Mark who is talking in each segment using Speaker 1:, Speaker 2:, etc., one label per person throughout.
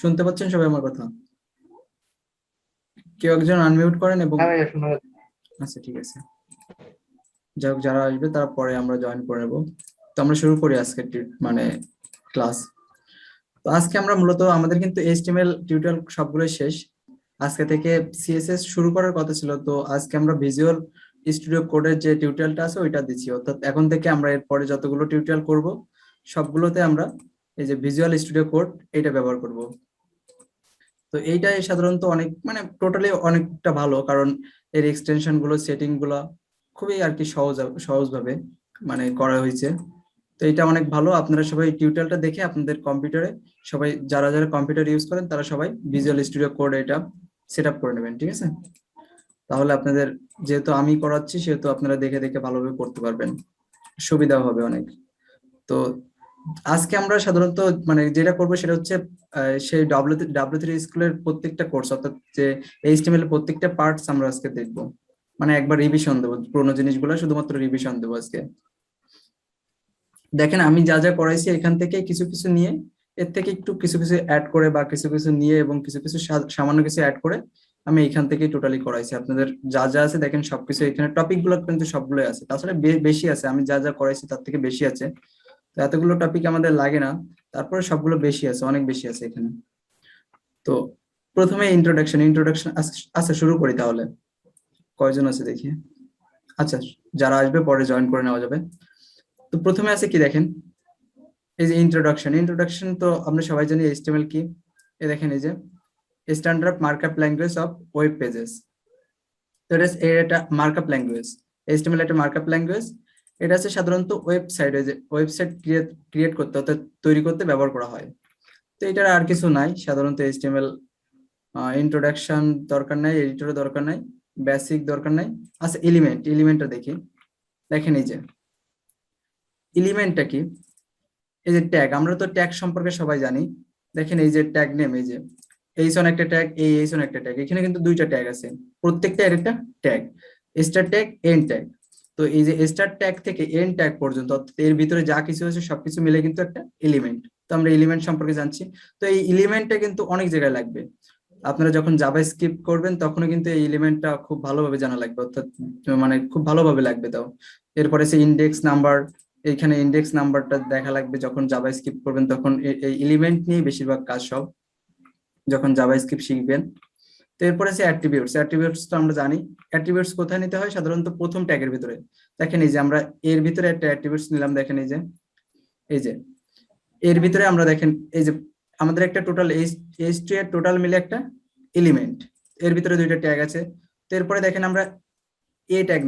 Speaker 1: শুনতে পাচ্ছেন সবাই আমার কথা? কেউ একজন আনমিউট করেন এবং
Speaker 2: হ্যাঁ ভাইয়া শোনা যাচ্ছে।
Speaker 1: আচ্ছা ঠিক আছে। যাই হোক, যারা আসবে তারা পরে আমরা জয়েন করে নেবো। তো আমরা শুরু করি আজকে মানে ক্লাস। তো আজকে আমরা মূলত আমাদের কিন্তু এইচটিএমএল টিউটোরিয়াল সবগুলোই শেষ। আজকে থেকে সিএসএস শুরু করার কথা ছিল, তো আজকে আমরা ভিজুয়াল স্টুডিও কোডের যে টিউটোরিয়ালটা আছে ওইটা দিচ্ছি। অর্থাৎ এখন থেকে আমরা এরপরে যতগুলো টিউটোরিয়াল করব সবগুলোতে আমরা এই যে ভিজুয়াল স্টুডিও কোড এটা ব্যবহার করব। তো এইটাই সাধারণত অনেক মানে টোটালি অনেকটা ভালো, কারণ এর এক্সটেনশন গুলো সেটিং গুলো খুবই আর কি সহজভাবে মানে করা হয়েছে। তো এটা অনেক ভালো। আপনারা সবাই টিউটোরিয়ালটা দেখে আপনাদের কম্পিউটারে সবাই যারা যারা কম্পিউটার ইউজ করেন তারা সবাই ভিজুয়াল স্টুডিও কোড এটা সেট আপ করে নেবেন, ঠিক আছে? তাহলে আপনাদের, যেহেতু আমি করাচ্ছি সেহেতু আপনারা দেখে দেখে ভালোভাবে করতে পারবেন, সুবিধা হবে অনেক। তো আজকে আমরা সাধারণত মানে যেটা করবো সেটা হচ্ছে সেই ডাব্লিউ থ্রি স্কুলের প্রত্যেকটা কোর্স, অর্থাৎ যে এইচটিএমএল এর প্রত্যেকটা পার্টস আমরা আজকে দেখবো। মানে একবার রিভিশন দেবো, পুরোনো জিনিসগুলো শুধুমাত্র রিভিশন দেবো আজকে। দেখেন আমি যা যা পড়াইছি এখান থেকে কিছু কিছু নিয়ে, এর থেকে একটু কিছু কিছু অ্যাড করে বা কিছু কিছু নিয়ে এবং কিছু কিছু সামান্য কিছু অ্যাড করে আমি এখান থেকেই টোটালি করাইছি। আপনাদের যা যা আছে দেখেন সবকিছু এখানে, টপিক গুলো কিন্তু সবগুলোই আছে, তাছাড়া বেশি আছে, আমি যা যা করাইছি তার থেকে বেশি আছে। তো এতগুলো টপিক আমাদের লাগে না, তারপরে সবগুলো বেশি আছে, অনেক বেশি আছে এখানে। তো প্রথমে ইন্ট্রোডাকশন আচ্ছা শুরু করি তাহলে। কয়জন আছে দেখি। আচ্ছা, যারা আসবে পরে জয়েন করে নেওয়া যাবে। তো প্রথমে আছে কি দেখেন, এই যে ইন্ট্রোডাকশন তো আমরা সবাই জানি এইচটিএমএল কি। এই দেখেন এই যে standard markup language of web pages. তো এটা এর একটা মার্কআপ ল্যাঙ্গুয়েজ, এইচটিএমএল একটা মার্কআপ ল্যাঙ্গুয়েজ। এটা আছে সাধারণত ওয়েবসাইটে যে ওয়েবসাইট ক্রিয়েট করতে অর্থাৎ তৈরি করতে ব্যবহার করা হয়। তো এটার আর কিছু নাই সাধারণত এইচটিএমএল। ইন্ট্রোডাকশন দরকার নাই, এডিটরও দরকার নাই, বেসিক দরকার নাই। আচ্ছা এলিমেন্টটা দেখি। দেখেন এই যে এলিমেন্টটা কি, এই যে ট্যাগ, আমরা তো ট্যাগ সম্পর্কে সবাই জানি। দেখেন এই যে ট্যাগ নেম, এই যে এইচন একটা ট্যাগ, এইচন একটা ট্যাগ, এখানে কিন্তু দুইটা ট্যাগ আছে, প্রত্যেকটা এর একটা tag, star tag end tag. তো এই যে স্টার ট্যাগ থেকে এন্ড ট্যাগ পর্যন্ত অর্থাৎ এর ভিতরে যা কিছু আছে সবকিছু মিলে কিন্তু একটা এলিমেন্ট। তো আমরা এলিমেন্ট সম্পর্কে জানছি। তো এই এলিমেন্টটা কিন্তু অনেক জায়গায় লাগবে। আপনারা যখন জাভা স্ক্রিপ্ট করবেন তখনও কিন্তু এই এলিমেন্টটা খুব ভালোভাবে জানা লাগবে, অর্থাৎ মানে খুব ভালোভাবে লাগবে। তাও এরপরে সে ইন্ডেক্স নাম্বার, এইখানে ইন্ডেক্স নাম্বারটা দেখা লাগবে যখন জাভা স্ক্রিপ্ট করবেন, তখন এই এলিমেন্ট নিয়ে বেশিরভাগ কাজ সব যখন জাভা স্ক্রিপ্ট শিখবেন। তো এরপরে আছে অ্যাট্রিবিউটস তো আমরা জানি। অ্যাট্রিবিউটস কোথায় নিতে হয়, সাধারণত প্রথম ট্যাগের ভিতরে। দেখেন এই যে আমরা এর ভিতরে একটা অ্যাট্রিবিউটস নিলাম, দেখেন এই যে এর ভিতরে আমরা দেখেন এই যে আমাদের একটা টোটাল এইচ টু এর টোটাল মিলে একটা এলিমেন্ট, এর ভিতরে দুইটা ট্যাগ আছে। তো এরপরে দেখেন আমরা এ ট্যাগ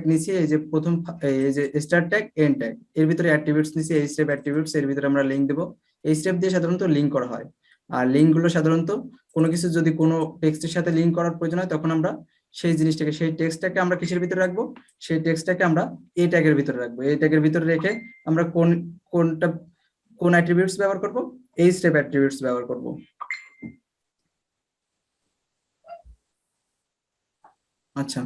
Speaker 1: নিছি এই যে প্রথম এই যে স্টার ট্যাগ এন্ড ট্যাগ, এর ভিতরে অ্যাট্রিবিউটস নিছি, এই স্টেপ অ্যাট্রিবিউটস, এর ভিতরে আমরা লিংক দেবো। এই স্টেপ দিয়ে সাধারণত লিংক করা হয়। আর লিংক গুলো সাধারণত কোনো কিছু যদি কোনো টেক্সটের সাথে লিংক করার প্রয়োজন হয় তখন আমরা সেই জিনিসটাকে, সেই টেক্সটটাকে আমরা কিসের ভিতরে রাখবো, সেই টেক্সটটাকে আমরা এই ট্যাগের ভিতরে রাখবো। এই ট্যাগের ভিতরে রেখে আমরা কোনটা কোন অ্যাট্রিবিউটস ব্যবহার করব, এই স্টেপ অ্যাট্রিবিউটস ব্যবহার করব। আচ্ছা,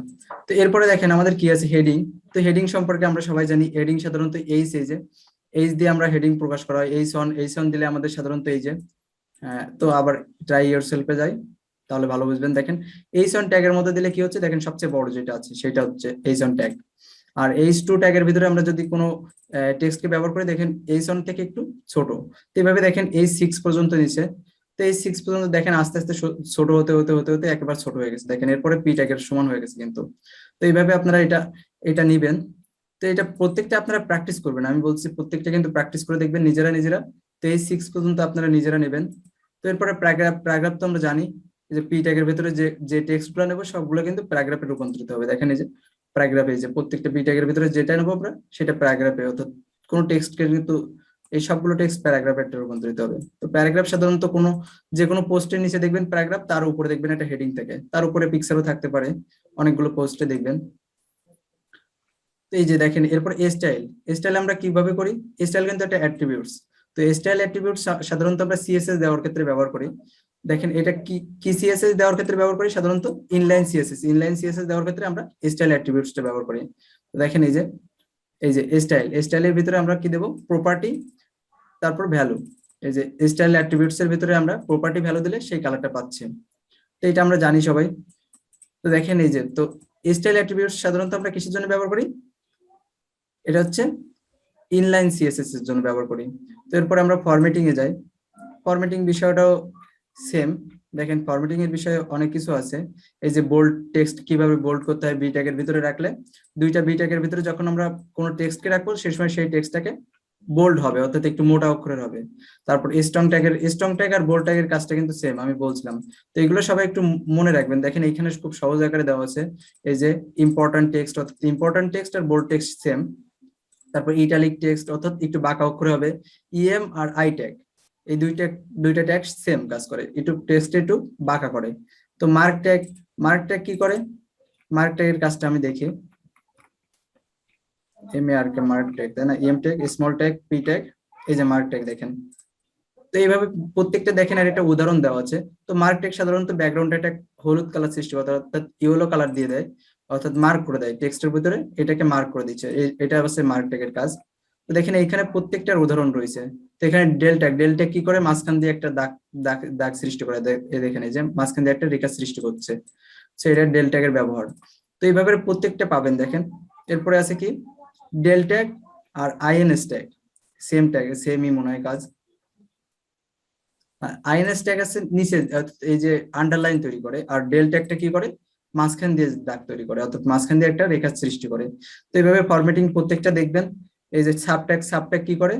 Speaker 1: তো এরপরে দেখেন আমাদের কি আছে, হেডিং। তো হেডিং সম্পর্কে আমরা সবাই জানি, হেডিং সাধারণত এইচ দিয়ে আমরা হেডিং প্রকাশ করা হয়। এইচ অন দিলে আমাদের সাধারণত এই যে তো আবার ট্রাই ইয়োরসেলফে যাই, তাহলে ভালো বুঝবেন। দেখেন এইচ অন ট্যাগের মধ্যে দিলে কি হচ্ছে, দেখেন সবচেয়ে বড় যেটা আছে সেটা হচ্ছে এইচ অন ট্যাগ। আর এইচ টু ট্যাগের ভিতরে আমরা যদি কোনো টেক্সটকে ব্যবহার করি, দেখেন এইচ অন থেকে একটু ছোট। তো এইভাবে দেখেন এইচ সিক্স পর্যন্ত নিচে। তো এই সিক্স পর্যন্ত দেখেন আস্তে আস্তে ছোট হতে হতে হতে হতে একেবারে ছোট হয়ে গেছে, দেখেন এরপরে পি ট্যাগের সমান হয়ে গেছে কিন্তু। তো এইভাবে আপনারা এটা এটা নিবেন। তো এটা প্রত্যেকটা আপনারা প্র্যাকটিস করবেন, আমি বলছি প্রত্যেকটা কিন্তু প্র্যাকটিস করে দেখবেন নিজেরা নিজেরা। তো এই সিক্স পর্যন্ত আপনারা নিজেরা নেবেন। তো এরপরে প্যারাগ্রাফ তো আমরা জানি, যে পি ট্যাগের ভেতরে যে যে টেক্সট গুলো নেবো সবগুলো কিন্তু প্যারাগ্রাফে রূপান্তরিত হবে। দেখেন এই যে প্যারাগ্রাফে, যে প্রত্যেকটা পি ট্যাগের ভিতরে যেটা নেবো আমরা সেটা প্যারাগ্রাফে, অর্থাৎ কোনো টেক্সটকে কিন্তু এই সবগুলো টেক্সট প্যারাগ্রাফে একটা রূপান্তরিত হবে। তো প্যারাগ্রাফ সাধারণত কোনো যে কোনো পোস্টের নিচে দেখবেন প্যারাগ্রাফ, তার উপরে দেখবেন একটা হেডিং থাকে, তার উপরে পিকচারও থাকতে পারে, অনেকগুলো পোস্টে দেখবেন। তো এই যে দেখেন এরপর স্টাইল আমরা কিভাবে করি, স্টাইল কিন্তু একটা অ্যাট্রিবিউটস। তো স্টাইল অ্যাট্রিবিউটস সাধারণত আমরা সিএসএস দেওয়ার ক্ষেত্রে ব্যবহার করি। দেখেন এটা কি কি সিএসএস দেওয়ার ক্ষেত্রে ব্যবহার করি, সাধারণত ইনলাইন সিএসএস দেওয়ার ক্ষেত্রে আমরা স্টাইল অ্যাট্রিবিউটসটা ব্যবহার করি। তো দেখেন এই যে স্টাইলের ভিতরে আমরা কি দেব, প্রপার্টি, তারপর ভ্যালু। এই যে স্টাইল অ্যাট্রিবিউটস এর ভিতরে আমরা প্রপার্টি ভ্যালু দিলে সেই কালারটা পাচ্ছি। তো এটা আমরা জানি সবাই। তো দেখেন এই যে, তো স্টাইল অ্যাট্রিবিউটস সাধারণত আমরা কিসের জন্য ব্যবহার করি? এটা হচ্ছে ইনলাইন সিএসএস এর জন্য ব্যবহার করি। তো এরপর আমরা ফরম্যাটিং এ যাই। ফরম্যাটিং বিষয়টাও সেম। দেখেন ফরম্যাটিং এর বিষয়ে অনেক কিছু আছে। এই যে বোল্ড টেক্সট কিভাবে বোল্ড করতে হয় বি ট্যাগের ভিতরে রাখলে, দুইটা বি ট্যাগের ভিতরে যখন আমরা কোনো টেক্সটকে রাখবো সেই সময় সেই টেক্সটটাকে বোল্ড হবে, অর্থাৎ একটু মোটা অক্ষরের হবে। তারপর স্ট্রং ট্যাগ আর বোল্ড ট্যাগের কাজটা কিন্তু সেম, আমি বলছিলাম। তো এগুলো সবাই একটু মনে রাখবেন। দেখেন এইখানে খুব সহজ আকারে দেওয়া আছে, এই যে ইম্পর্টেন্ট টেক্সট, অর্থাৎ ইম্পর্টেন্ট টেক্সট আর বোল্ড টেক্সট সেম। তারপর ইটালিক টেক্সট অর্থাৎ একটু বাঁকা অক্ষরে হবে। ইএম আর আই ট্যাগ, এই দুইটা ট্যাগ সেম কাজ করে, একটু টেক্সট একটু বাঁকা করে। তো মার্ক ট্যাগ কি করে? মার্ক ট্যাগের কাজটা আমি দেখি। M A R K mark tag, তাই না? M tag, small tag, P tag, এই যে মার্ক ট্যাগ দেখেন। তো এইভাবে প্রত্যেকটা দেখেন, আর একটা উদাহরণ দেওয়া আছে। তো মার্ক ট্যাগ সাধারণত ব্যাকগ্রাউন্ড একটা হলুদ কালার সৃষ্টি করে, অর্থাৎ ইয়েলো কালার দিয়ে দেয়, অর্থাৎ মার্ক করে দেয় টেক্সটের ভিতরে, এটাকে মার্ক করে দিচ্ছে। এটা হচ্ছে মার্ক ট্যাগের কাজ। তো দেখেন এইখানে প্রত্যেকটার উদাহরণ রয়েছে। তো এখানে ডেল ট্যাগ কি করে? মাঝখান দিয়ে একটা দাগ দাগ দাগ সৃষ্টি করে। দেখেন এই যে মাঝখান দিয়ে একটা রেখা সৃষ্টি করছে, তো এটা ডেল ট্যাগের ব্যবহার। তো এইভাবে প্রত্যেকটা পাবেন দেখেন। এরপরে আছে কি? ডেল ট্যাগ আর আইএনএস ট্যাগ, সেম ট্যাগ, সেমই মনে হয় কাজ। আইএনএস ট্যাগ আছে নিচে, এই যে আন্ডারলাইন তৈরি করে, আর ডেল ট্যাগটা কি করে? মাঝখান দিয়ে দাগ তৈরি করে, অর্থাৎ মাঝখান দিয়ে একটা রেখা সৃষ্টি করে। তো এইভাবে ফরম্যাটিং প্রত্যেকটা দেখবেন। এই যে সাবট্যাগ কি করে?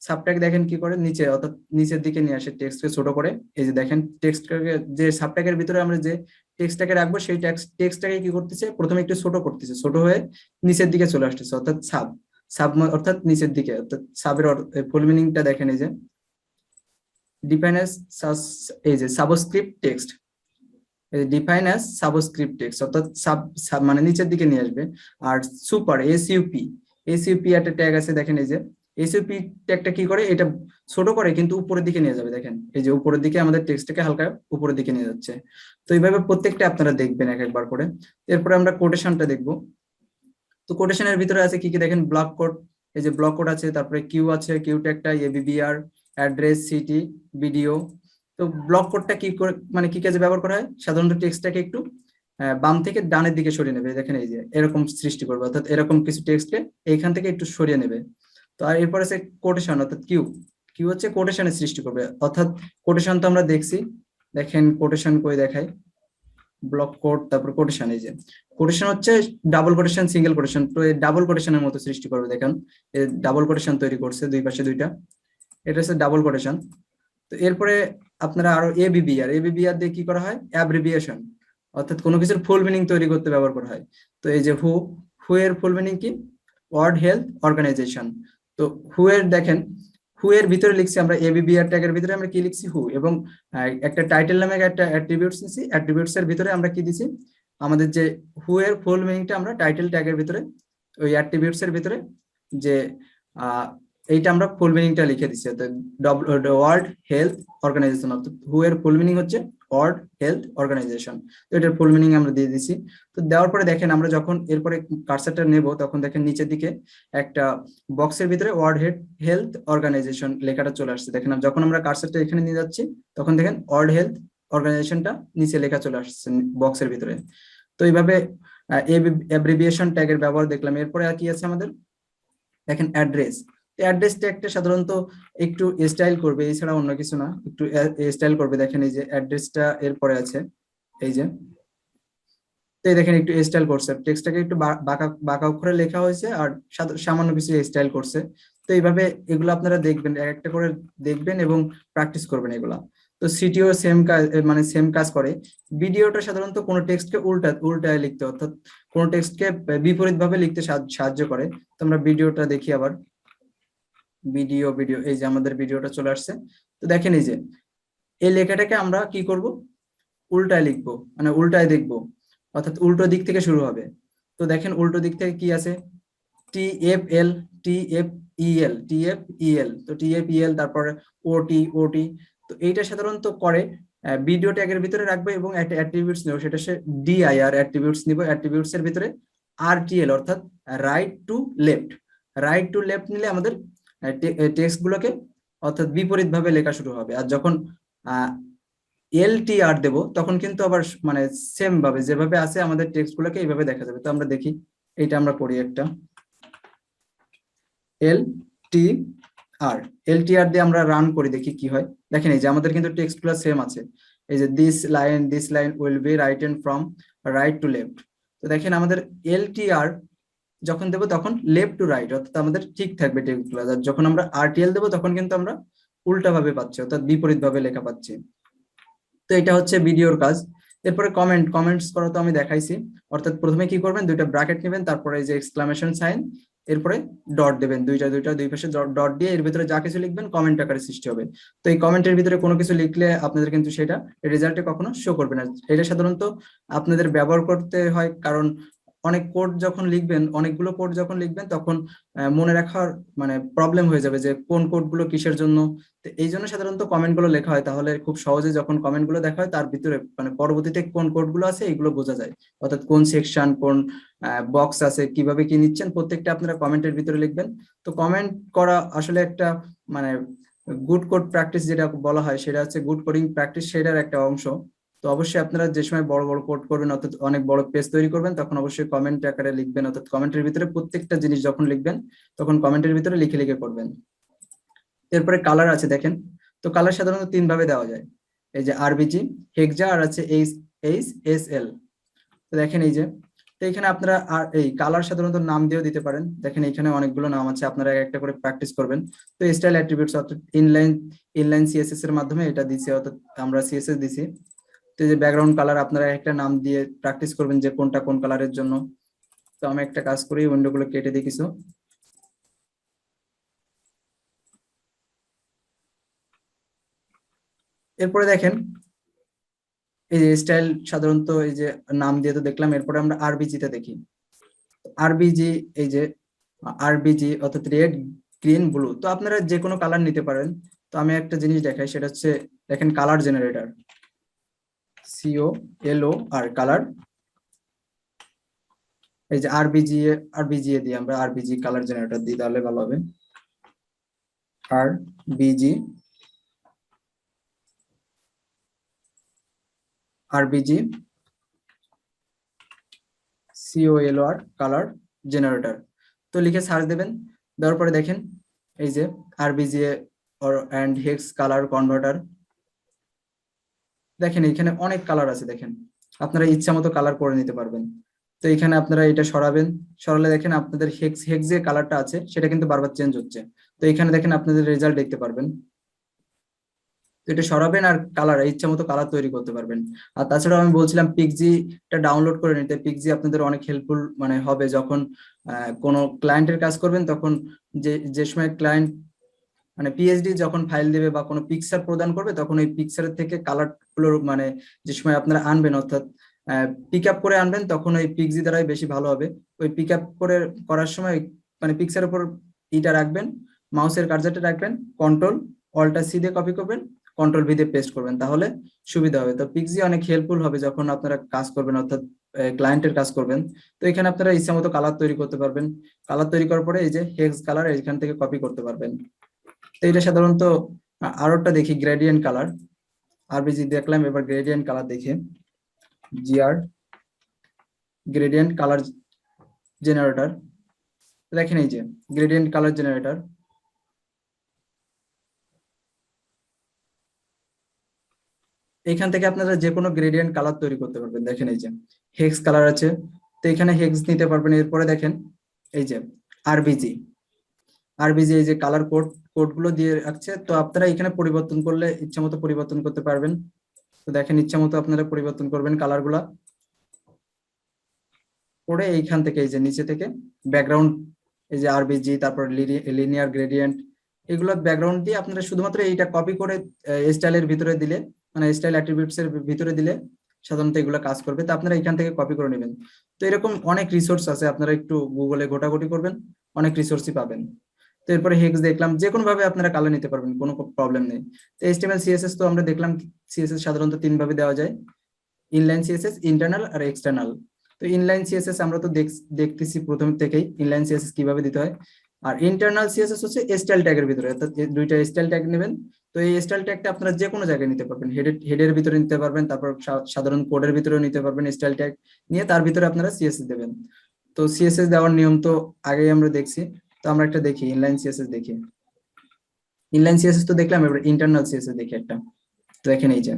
Speaker 1: সাবট্যাগ দেখেন কি করে, নিচে অর্থাৎ নিচের দিকে নিয়ে আসে, টেক্সটকে ছোট করে। এই যে দেখেন টেক্সটটাকে, যে সাবট্যাগের ভিতরে আমরা যে টেক্সটটাকে রাখবো সেই টেক্সটটাকে কি করতেছে? প্রথমে একটু ছোট করতেছে, ছোট হয়ে নিচের দিকে চলে আসতেছে, অর্থাৎ সাব অর্থাৎ নিচের দিকে, অর্থাৎ সাবের ফুল মিনিংটা দেখেন। এই যে ডিফাইন অ্যাজ, এই যে subscript text, define as subscript text, অর্থাৎ সাব মানে নিচের দিকে নিয়ে আসবে। আর সুপার, এসইউপি একটা ট্যাগ আছে দেখেন। এই যে এসইউপি ট্যাগটা কি করে? এটা ছোট করে কিন্তু উপরের দিকে নিয়ে যাবে। দেখেন এই যে উপরের দিকে আমাদের টেক্সটটাকে হালকা উপরের দিকে নিয়ে যাচ্ছে। তো এইভাবে প্রত্যেকটা আপনারা দেখবেন এক একবার করে। এরপরে আমরা কোটেশনটা দেখবো। তো কোটেশনের ভিতরে আছে কি কি দেখেন? ব্লক কোড, এই যে ব্লক কোড আছে, তারপরে কিউ আছে, কিউ ট্যাগটা, এবিবিআর, অ্যাড্রেস, সিটি, ভিডিও। তো ব্লক কোডটা কি করে, মানে কি কাজে ব্যবহার করা হয়? সাধারণত টেক্সটটাকে একটু বাম থেকে ডানের দিকে সরিয়ে নেবে। দেখেন এই যে এরকম সৃষ্টি করবে, অর্থাৎ এরকম কিছু টেক্সটকে এইখান থেকে একটু সরিয়ে নেবে। তো আর এরপর আছে কোটেশন, অর্থাৎ কিউ। কিউ হচ্ছে কোটেশনের সৃষ্টি করবে, অর্থাৎ কোটেশন তো আমরা দেখছি। দেখেন কোটেশন কই দেখায়? ব্লক কোড, তারপর কোটেশন। এই যে কোটেশন হচ্ছে ডাবল কোটেশন, সিঙ্গেল কোটেশন, তো এই ডাবল কোটেশনের মতো সৃষ্টি করবে। দেখেন ডাবল কোটেশন তৈরি করছে দুই পাশে দুইটা, এটা হচ্ছে ডাবল কোটেশন। তো এরপরে আপনারা আরো এবিবিআর দিয়ে কি করা হয়? অ্যাব্রিভিয়েশন, অর্থাৎ কোনো কিছুর ফুল মিনিং তৈরি করতে ব্যবহার করা হয়। তো এই যে হু এর ফুল মিনিং কি? World Health Organization. তো দেখেন হু এর ভিতরে লিখছি আমরা, এবিবিআর ট্যাগের ভিতরে আমরা কি লিখছি? হু। এবং একটা টাইটেল নামে একটা অ্যাট্রিবিউটস নিছি, অ্যাট্রিবিউটস এর ভিতরে আমরা কি দিছি? আমাদের যে হু এর ফুল মিনিংটা আমরা টাইটেল ট্যাগের ভিতরে, ওই অ্যাট্রিবিউটস এর ভিতরে যে এইটা আমরা ফুল মিনিংটা লিখে দিচ্ছি। ওয়ার্ল্ড হেলথ অর্গানাইজেশন, অর্থাৎ হু এর ফুল মিনিং হচ্ছে ওয়ার্ল্ড হেলথ অর্গানাইজেশন। তো এটার ফুল মিনিং আমরা দিয়ে দিচ্ছি। তো দেওয়ার পরে দেখেন আমরা যখন এরপরে কার্সারটা নেব, তখন দেখেন নিচের দিকে একটা বক্সের ভিতরে ওয়ার্ল্ড হেলথ অর্গানাইজেশন লেখাটা চলে আসছে। দেখেন যখন আমরা কার্সারটা এখানে নিয়ে যাচ্ছি, তখন দেখেন ওয়ার্ল্ড হেলথ অর্গানাইজেশনটা নিচে লেখা চলে আসছে বক্সের ভিতরে। তো এইভাবে অ্যাব্রিভিয়েশন ট্যাগের ব্যবহার দেখলাম। এরপরে আর কি আছে আমাদের? দেখেন অ্যাড্রেস। অ্যাড্রেস ট্যাগটা সাধারণত একটু স্টাইল করবে, এছাড়া অন্য কিছু না, একটু স্টাইল করবে। দেখেন এই যে অ্যাড্রেসটা এরপরে আছে, এই যে, তো এই দেখেন একটু স্টাইল করছে, টেক্সটটাকে একটু বাঁকা বাঁকা অক্ষরে লেখা হয়েছে, আর সামান্য কিছু স্টাইল করছে। তো এইভাবে এগুলো আপনারা দেখবেন, এক একটা করে দেখবেন এবং প্র্যাকটিস করবেন এগুলা। তো সিটিও সেম কাজ, মানে সেম কাজ করে। ভিডিওটা সাধারণত কোনো টেক্সটকে উল্টায় লিখতে, অর্থাৎ কোনো টেক্সটকে বিপরীত ভাবে লিখতে সাহায্য করে। তো আমরা ভিডিওটা দেখি আবার। ভিডিও, এই যে আমাদের ভিডিওটা চলে আসছে। তো দেখেন এই যে এই লেখাটাকে আমরা কি করব? উল্টায় লিখবো, মানে উল্টায় দেখবো, অর্থাৎ উল্টো দিক থেকে শুরু হবে। তো দেখেন উল্টো দিক থেকে কি আছে? টিএফএল, টিএফইএল, তো টিএফইএল, তারপরে ওটি। তো এইটা সাধারণত করে ভিডিও ট্যাগের ভিতরে রাখবে, এবং একটা অ্যাট্রিবিউটস নেব, সেটা সে ডিআইআর অ্যাট্রিবিউটস নিব। অ্যাট্রিবিউটস এর ভিতরে আরটিএল, অর্থাৎ রাইট টু লেফট নিলে আমাদের টেক্সট গুলোকে, অর্থাৎ বিপরীত ভাবে লেখা শুরু হবে। আর যখন LTR দেব তখন কিন্তু আবার মানে সেম ভাবে যেভাবে আছে আমাদের টেক্সট গুলোকে এইভাবে দেখা যাবে। তো আমরা দেখি, এটা আমরা করি একটা LTR, LTR দিয়ে আমরা রান করে দেখি কি হয়। দেখেন এই যে আমাদের কিন্তু টেক্সট গুলো সেম আছে। এই যে this line will be written from right to left. তো দেখেন আমাদের LTR যখন দেবো তখন লেফট টু রাইট, অর্থাৎ আমাদের ঠিক থাকবে টেক্সট গুলো। আর যখন আমরা RTL দেবো তখন কিন্তু আমরা উল্টা ভাবে পাচ্ছি, অর্থাৎ বিপরীত ভাবে লেখা পাচ্ছি। তো এটা হচ্ছে ভিডিওর কাজ। এরপরে কমেন্টস করা তো আমি দেখাইছি। অর্থাৎ প্রথমে কি করবেন, দুইটা ব্র্যাকেট নেবেন, তারপরে এই যে এক্সক্লামেশন সাইন, এরপরে ডট দেবেন, দুই পাশে ডট দিয়ে এর ভিতরে যা কিছু লিখবেন কমেন্ট আকারে সৃষ্টি হবে। তো এই কমেন্টের ভিতরে কোনো কিছু লিখলে আপনাদের কিন্তু সেটা রেজাল্টে কখনো শো করবে না। এটা সাধারণত আপনাদের ব্যবহার করতে হয়, কারণ অনেকগুলো কোড যখন লিখবেন তখন মনে রাখার মানে প্রবলেম হয়ে যাবে যে কোন কোডগুলো কিসের জন্য। তো এই জন্য সাধারণত কমেন্ট গুলো লেখা হয়, তাহলে খুব সহজে যখন কমেন্ট গুলো দেখা হয় তার ভিতরে মানে পরবর্তীতে কোন কোড গুলো আছে এগুলো বোঝা যায়। অর্থাৎ কোন সেকশন, কোন বক্স আছে, কিভাবে কি নিচ্ছেন, প্রত্যেকটা আপনারা কমেন্টের ভিতরে লিখবেন। তো কমেন্ট করা আসলে একটা মানে গুড কোড প্র্যাকটিস যেটা বলা হয়, সেটা হচ্ছে গুড কোডিং প্র্যাকটিস, সেটার একটা অংশ। তো অবশ্যই আপনারা যে সময় বড় বড় কোড করবেন, অর্থাৎ অনেক বড় পেজ তৈরি করবেন, তখন অবশ্যই কমেন্ট আকারে লিখবেন, অর্থাৎ কমেন্টের ভিতরে প্রত্যেকটা জিনিস যখন লিখবেন তখন কমেন্টের ভিতরে লিখে লিখে করবেন। এরপরে কালার আছে দেখেন। তো কালার সাধারণত তিন ভাবে দেওয়া যায়, এই যে RBG, হেক্সা, আর আছে HSL। তো দেখেন এই যে, তো এখানে আপনারা আর এই কালার সাধারণত নাম দিয়েও দিতে পারেন। দেখেন এখানে অনেকগুলো নাম আছে, আপনারা একটা করে প্র্যাকটিস করবেন। তো স্টাইল অ্যাট্রিবিউটস অর্থাৎ ইনলাইন CSS এর মাধ্যমে এটা দিছি, অর্থাৎ আমরা CSS দিছি। তো এই যে ব্যাকগ্রাউন্ড কালার, আপনারা একটা নাম দিয়ে প্র্যাকটিস করবেন যে কোনটা কোন কালারের জন্য। তো আমি একটা কাজ করি, উইন্ডো গুলো কেটে দিই কিছু। এরপরে দেখেন এই যে স্টাইল সাধারণত এই যে নাম দিয়ে তো দেখলাম, এরপরে আমরা RBG তে দেখি। RBG, এই যে RBG অর্থাৎ রেড, গ্রিন, ব্লু। তো আপনারা যে কোনো কালার নিতে পারেন। তো আমি একটা জিনিস দেখাই, সেটা হচ্ছে দেখেন কালার জেনারেটর, COLOR কালার। এই যে RBG দিয়ে আমরা RBG কালার জেনারেটর দিই, তাহলে ভালো হবে। RBG COLOR colour generator. তো লিখে সার্চ দেবেন, দেওয়ার পরে দেখেন এই যে RBG and hex colour converter. দেখেন এখানে অনেক কালার আছে, দেখেন আপনারা ইচ্ছা মতো কালার করে নিতে পারবেন। তো এখানে আপনারা এটা সরাবেন, সরালে দেখেন আপনাদের হেক্স যে কালারটা আছে সেটা কিন্তু বারবার চেঞ্জ হচ্ছে। তো এখানে দেখেন আপনাদের রেজাল্ট দেখতে পারবেন। তো এটা সরাবেন আর কালার ইচ্ছা মতো কালার তৈরি করতে পারবেন। আর তাছাড়াও আমি বলছিলাম পিক্সিটা ডাউনলোড করে নিতে। পিক্সি আপনাদের অনেক হেল্পফুল মানে হবে যখন কোনো ক্লায়েন্টের কাজ করবেন, তখন যে যে সময় ক্লায়েন্ট মানে PhD যখন ফাইল দেবে বা কোনো পিকচার প্রদান করবে, তখন ওই পিকচারের থেকে কালার গুলো মানে যে সময় আপনারা আনবেন, অর্থাৎ পিক আপ করে আনবেন, তখন ওই পিক্সি দ্বারাই বেশি ভালো হবে। ওই পিক আপ করে করার সময় মানে পিকচারের উপর ইটা রাখবেন, মাউসের কার্সারটা রাখবেন, Ctrl+Alt+C দিয়ে কপি করবেন, Ctrl+V দিয়ে পেস্ট করবেন, তাহলে সুবিধা হবে। তো পিক্সি অনেক হেল্পফুল হবে যখন আপনারা কাজ করবেন, অর্থাৎ ক্লায়েন্টের কাজ করবেন। তো এখানে আপনারা ইচ্ছা মতো কালার তৈরি করতে পারবেন। কালার তৈরি করার পরে এই যে হেক্স কালার এখান থেকে কপি করতে পারবেন। তো এটা সাধারণত আরো একটা দেখি গ্রেডিয়েন্ট কালার। RBG দেখলাম, এবার গ্রেডিয়েন্ট কালার দেখি, GR গ্রেডিয়েন্ট কালার জেনারেটর। দেখেন এই যে গ্রেডিয়েন্ট কালার জেনারেটর, এখান থেকে আপনারা যে কোনো গ্রেডিয়েন্ট কালার তৈরি করতে পারবেন। দেখেন এই যে হেক্স কালার আছে, তো এখানে হেক্স নিতে পারবেন। এরপরে দেখেন এই যে আরবিজি আরবিজি এই যে কালার কোডগুলো দিয়ে রাখছে, তো আপনারা এখানে পরিবর্তন করলে ইচ্ছা মতো পরিবর্তন করতে পারবেন। তো দেখেন ইচ্ছা মতো আপনারা পরিবর্তন করবেন কালার গুলা করে। এইখান থেকে এই যে নিচে থেকে ব্যাকগ্রাউন্ড, এই যে RBG, তারপর লিনিয়ার গ্রেডিয়েন্ট, এগুলো ব্যাকগ্রাউন্ড দিয়ে আপনারা শুধুমাত্র এইটা কপি করে স্টাইলের ভিতরে দিলে, মানে স্টাইল অ্যাট্রিবিউটস এর ভিতরে দিলে সাধারণত এগুলো কাজ করবে। তো আপনারা এখান থেকে কপি করে নেবেন। তো এরকম অনেক রিসোর্স আছে, আপনারা একটু গুগলে ঘোটাঘুটি করবেন, অনেক রিসোর্সই পাবেন। তো এরপরে হেক্স দেখলাম, যে কোনো ভাবে আপনারা কালার নিতে পারবেন, কোনো প্রবলেম নেই। তো HTML CSS তো আমরা দেখলাম, CSS সাধারণত তিন ভাবে দেওয়া যায়, ইনলাইন CSS, ইন্টারনাল আর এক্সটার্নাল। তো ইনলাইন CSS আমরা তো দেখতেছি প্রথম থেকেই ইনলাইন CSS কিভাবে দিতে হয়। আর ইন্টারনাল সিএসএস হচ্ছে স্টাইল ট্যাগের ভিতরে, অর্থাৎ এই দুইটা স্টাইল ট্যাগ নেবেন। তো এই স্টাইল ট্যাগটা আপনারা যে কোনো জায়গায় নিতে পারবেন, হেডের ভিতরে নিতে পারবেন, তারপর সাধারণ কোডের ভিতরে নিতে পারবেন স্টাইল ট্যাগ নিয়ে, তার ভিতরে আপনারা সিএসএস দেবেন। তো সিএসএস দেওয়ার নিয়ম তো আগেই আমরা দেখছি। তো আমরা একটা দেখি, ইনলাইন সিএসএস দেখি। ইনলাইন সিএসএস তো দেখলাম, এবার ইন্টারনাল সিএসএস দেখি একটা। তো দেখেন এই যে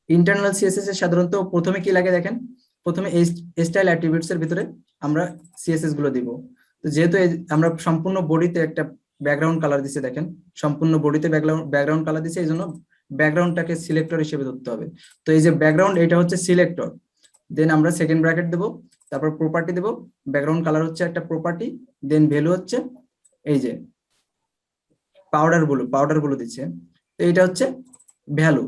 Speaker 1: ইন্টারনাল সিএসএস এর সাধারণত প্রথমে কি লাগে দেখেন, প্রথমে স্টাইল অ্যাট্রিবিউটস এর ভিতরে আমরা সিএসএস গুলো দিব। তো যেহেতু আমরা সম্পূর্ণ বডিতে একটা ব্যাকগ্রাউন্ড কালার দিছি, দেখেন সম্পূর্ণ বডিতে ব্যাকগ্রাউন্ড কালার দিছি, এই জন্য ব্যাকগ্রাউন্ডটাকে সিলেক্টর হিসেবে ধরতে হবে। তো এই যে ব্যাকগ্রাউন্ড, এটা হচ্ছে সিলেক্টর। দেন আমরা সেকেন্ড ব্র্যাকেট দেবো, তারপর প্রপার্টি দেবো, ব্যাকগ্রাউন্ড কালার হচ্ছে একটা প্রপার্টি, দেন ভ্যালু হচ্ছে এই যে পাউডার ব্লু দিচ্ছে। তো এটা হচ্ছে ভ্যালু।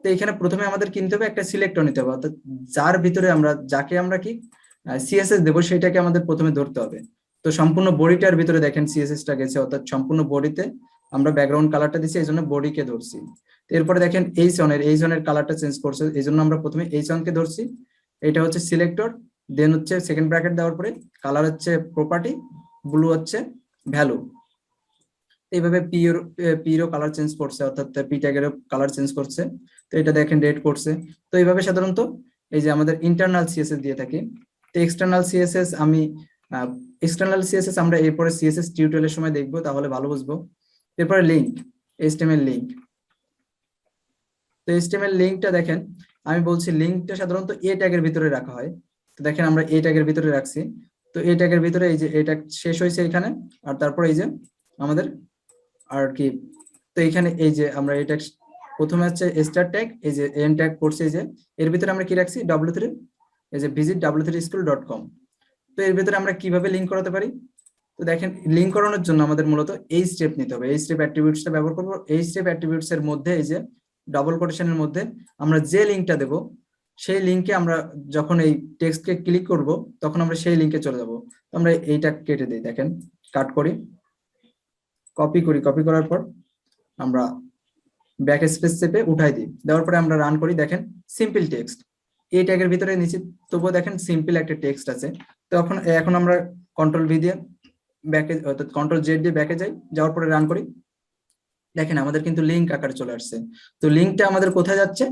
Speaker 1: তো এখানে প্রথমে আমাদের কিনতে হবে একটা সিলেক্টর নিতে হবে, অর্থাৎ যার ভিতরে আমরা যাকে আমরা কি সিএসএস দেবো সেটাকে আমাদের প্রথমে ধরতে হবে। তো সম্পূর্ণ বডিটার ভিতরে দেখেন সিএসএস টা গেছে, অর্থাৎ সম্পূর্ণ বডিতে আমরা ব্যাকগ্রাউন্ড কালারটা দিচ্ছি, এই জন্য বডিকে ধরছি। তো এরপরে দেখেন এই জনের কালারটা চেঞ্জ করছে, এই জন্য আমরা প্রথমে এই কে ধরছি। এটা হচ্ছে সিলেক্টর, দেন হচ্ছে সেকেন্ড ব্র্যাকেট দেওয়ার পরে কালার হচ্ছে প্রপার্টি, ব্লু হচ্ছে ভ্যালু। এইভাবে পিরও কালার চেঞ্জ করছে, অর্থাৎ পি ট্যাগেরও কালার চেঞ্জ করছে। তো এটা দেখেন রেড করছে। তো এইভাবে সাধারণত এই যে আমাদের ইন্টারনাল সিএসএস দিয়ে থাকি। তো এক্সটার্নাল সিএসএস আমরা এরপরে সিএসএস টিউটোরিয়ালের সময় দেখবো, তাহলে ভালো বুঝবো। এরপরে লিঙ্ক, এইচটিএমএল লিঙ্ক। তো এইচটিএমএল লিঙ্কটা দেখেন, আমি বলছি লিঙ্কটা সাধারণত এ ট্যাগের ভিতরে রাখা হয়। তো দেখেন আমরা এ ট্যাগের ভিতরে রাখছি। তো এ ট্যাগের ভিতরে এই যে এটা শেষ হয়েছে এখানে, আর তারপর এই যে আমাদের আর কি। তো এখানে এই যে আমরা এটা প্রথমে হচ্ছে স্টার ট্যাগ, এই যে এন ট্যাগ করছে, এই যে এর ভিতরে আমরা কি রাখছি w3, এই যে visit w3school.com। তো এর ভিতরে আমরা কিভাবে লিংক করাতে পারি, তো দেখেন লিংক করানোর জন্য আমাদের মূলত এই স্টেপ নিতে হবে, এই স্টেপ অ্যাট্রিবিউটসটা ব্যবহার করব। এই স্টেপ অ্যাট্রিবিউটস এর মধ্যে এই যে ডাবল কোটেশনের মধ্যে আমরা যে লিংকটা দেব, সেই লিংকে আমরা যখন এই টেক্সটকে ক্লিক করব তখন আমরা সেই লিংকে চলে যাব। আমরা এইটা কেটে দিই, দেখেন কাট করি, কপি করার পর আমরা ব্যাক স্পেস চেপে উঠাই দিই, দেওয়ার পরে আমরা রান করি, দেখেন সিম্পল টেক্সট এই ট্যাগের ভিতরে নিচে, তবুও দেখেন সিম্পল একটা টেক্সট আছে। তো এখন আমরা কন্ট্রোল ভি দিয়ে ব্যাকে, অর্থাৎ কন্ট্রোল জেড দিয়ে ব্যাকে যাই, যাওয়ার পরে রান করি, দেখেন আমাদের কিন্তু লিঙ্ক আকারে চলে আসছে। তো লিঙ্কটা আমাদের কোথায় যাচ্ছে,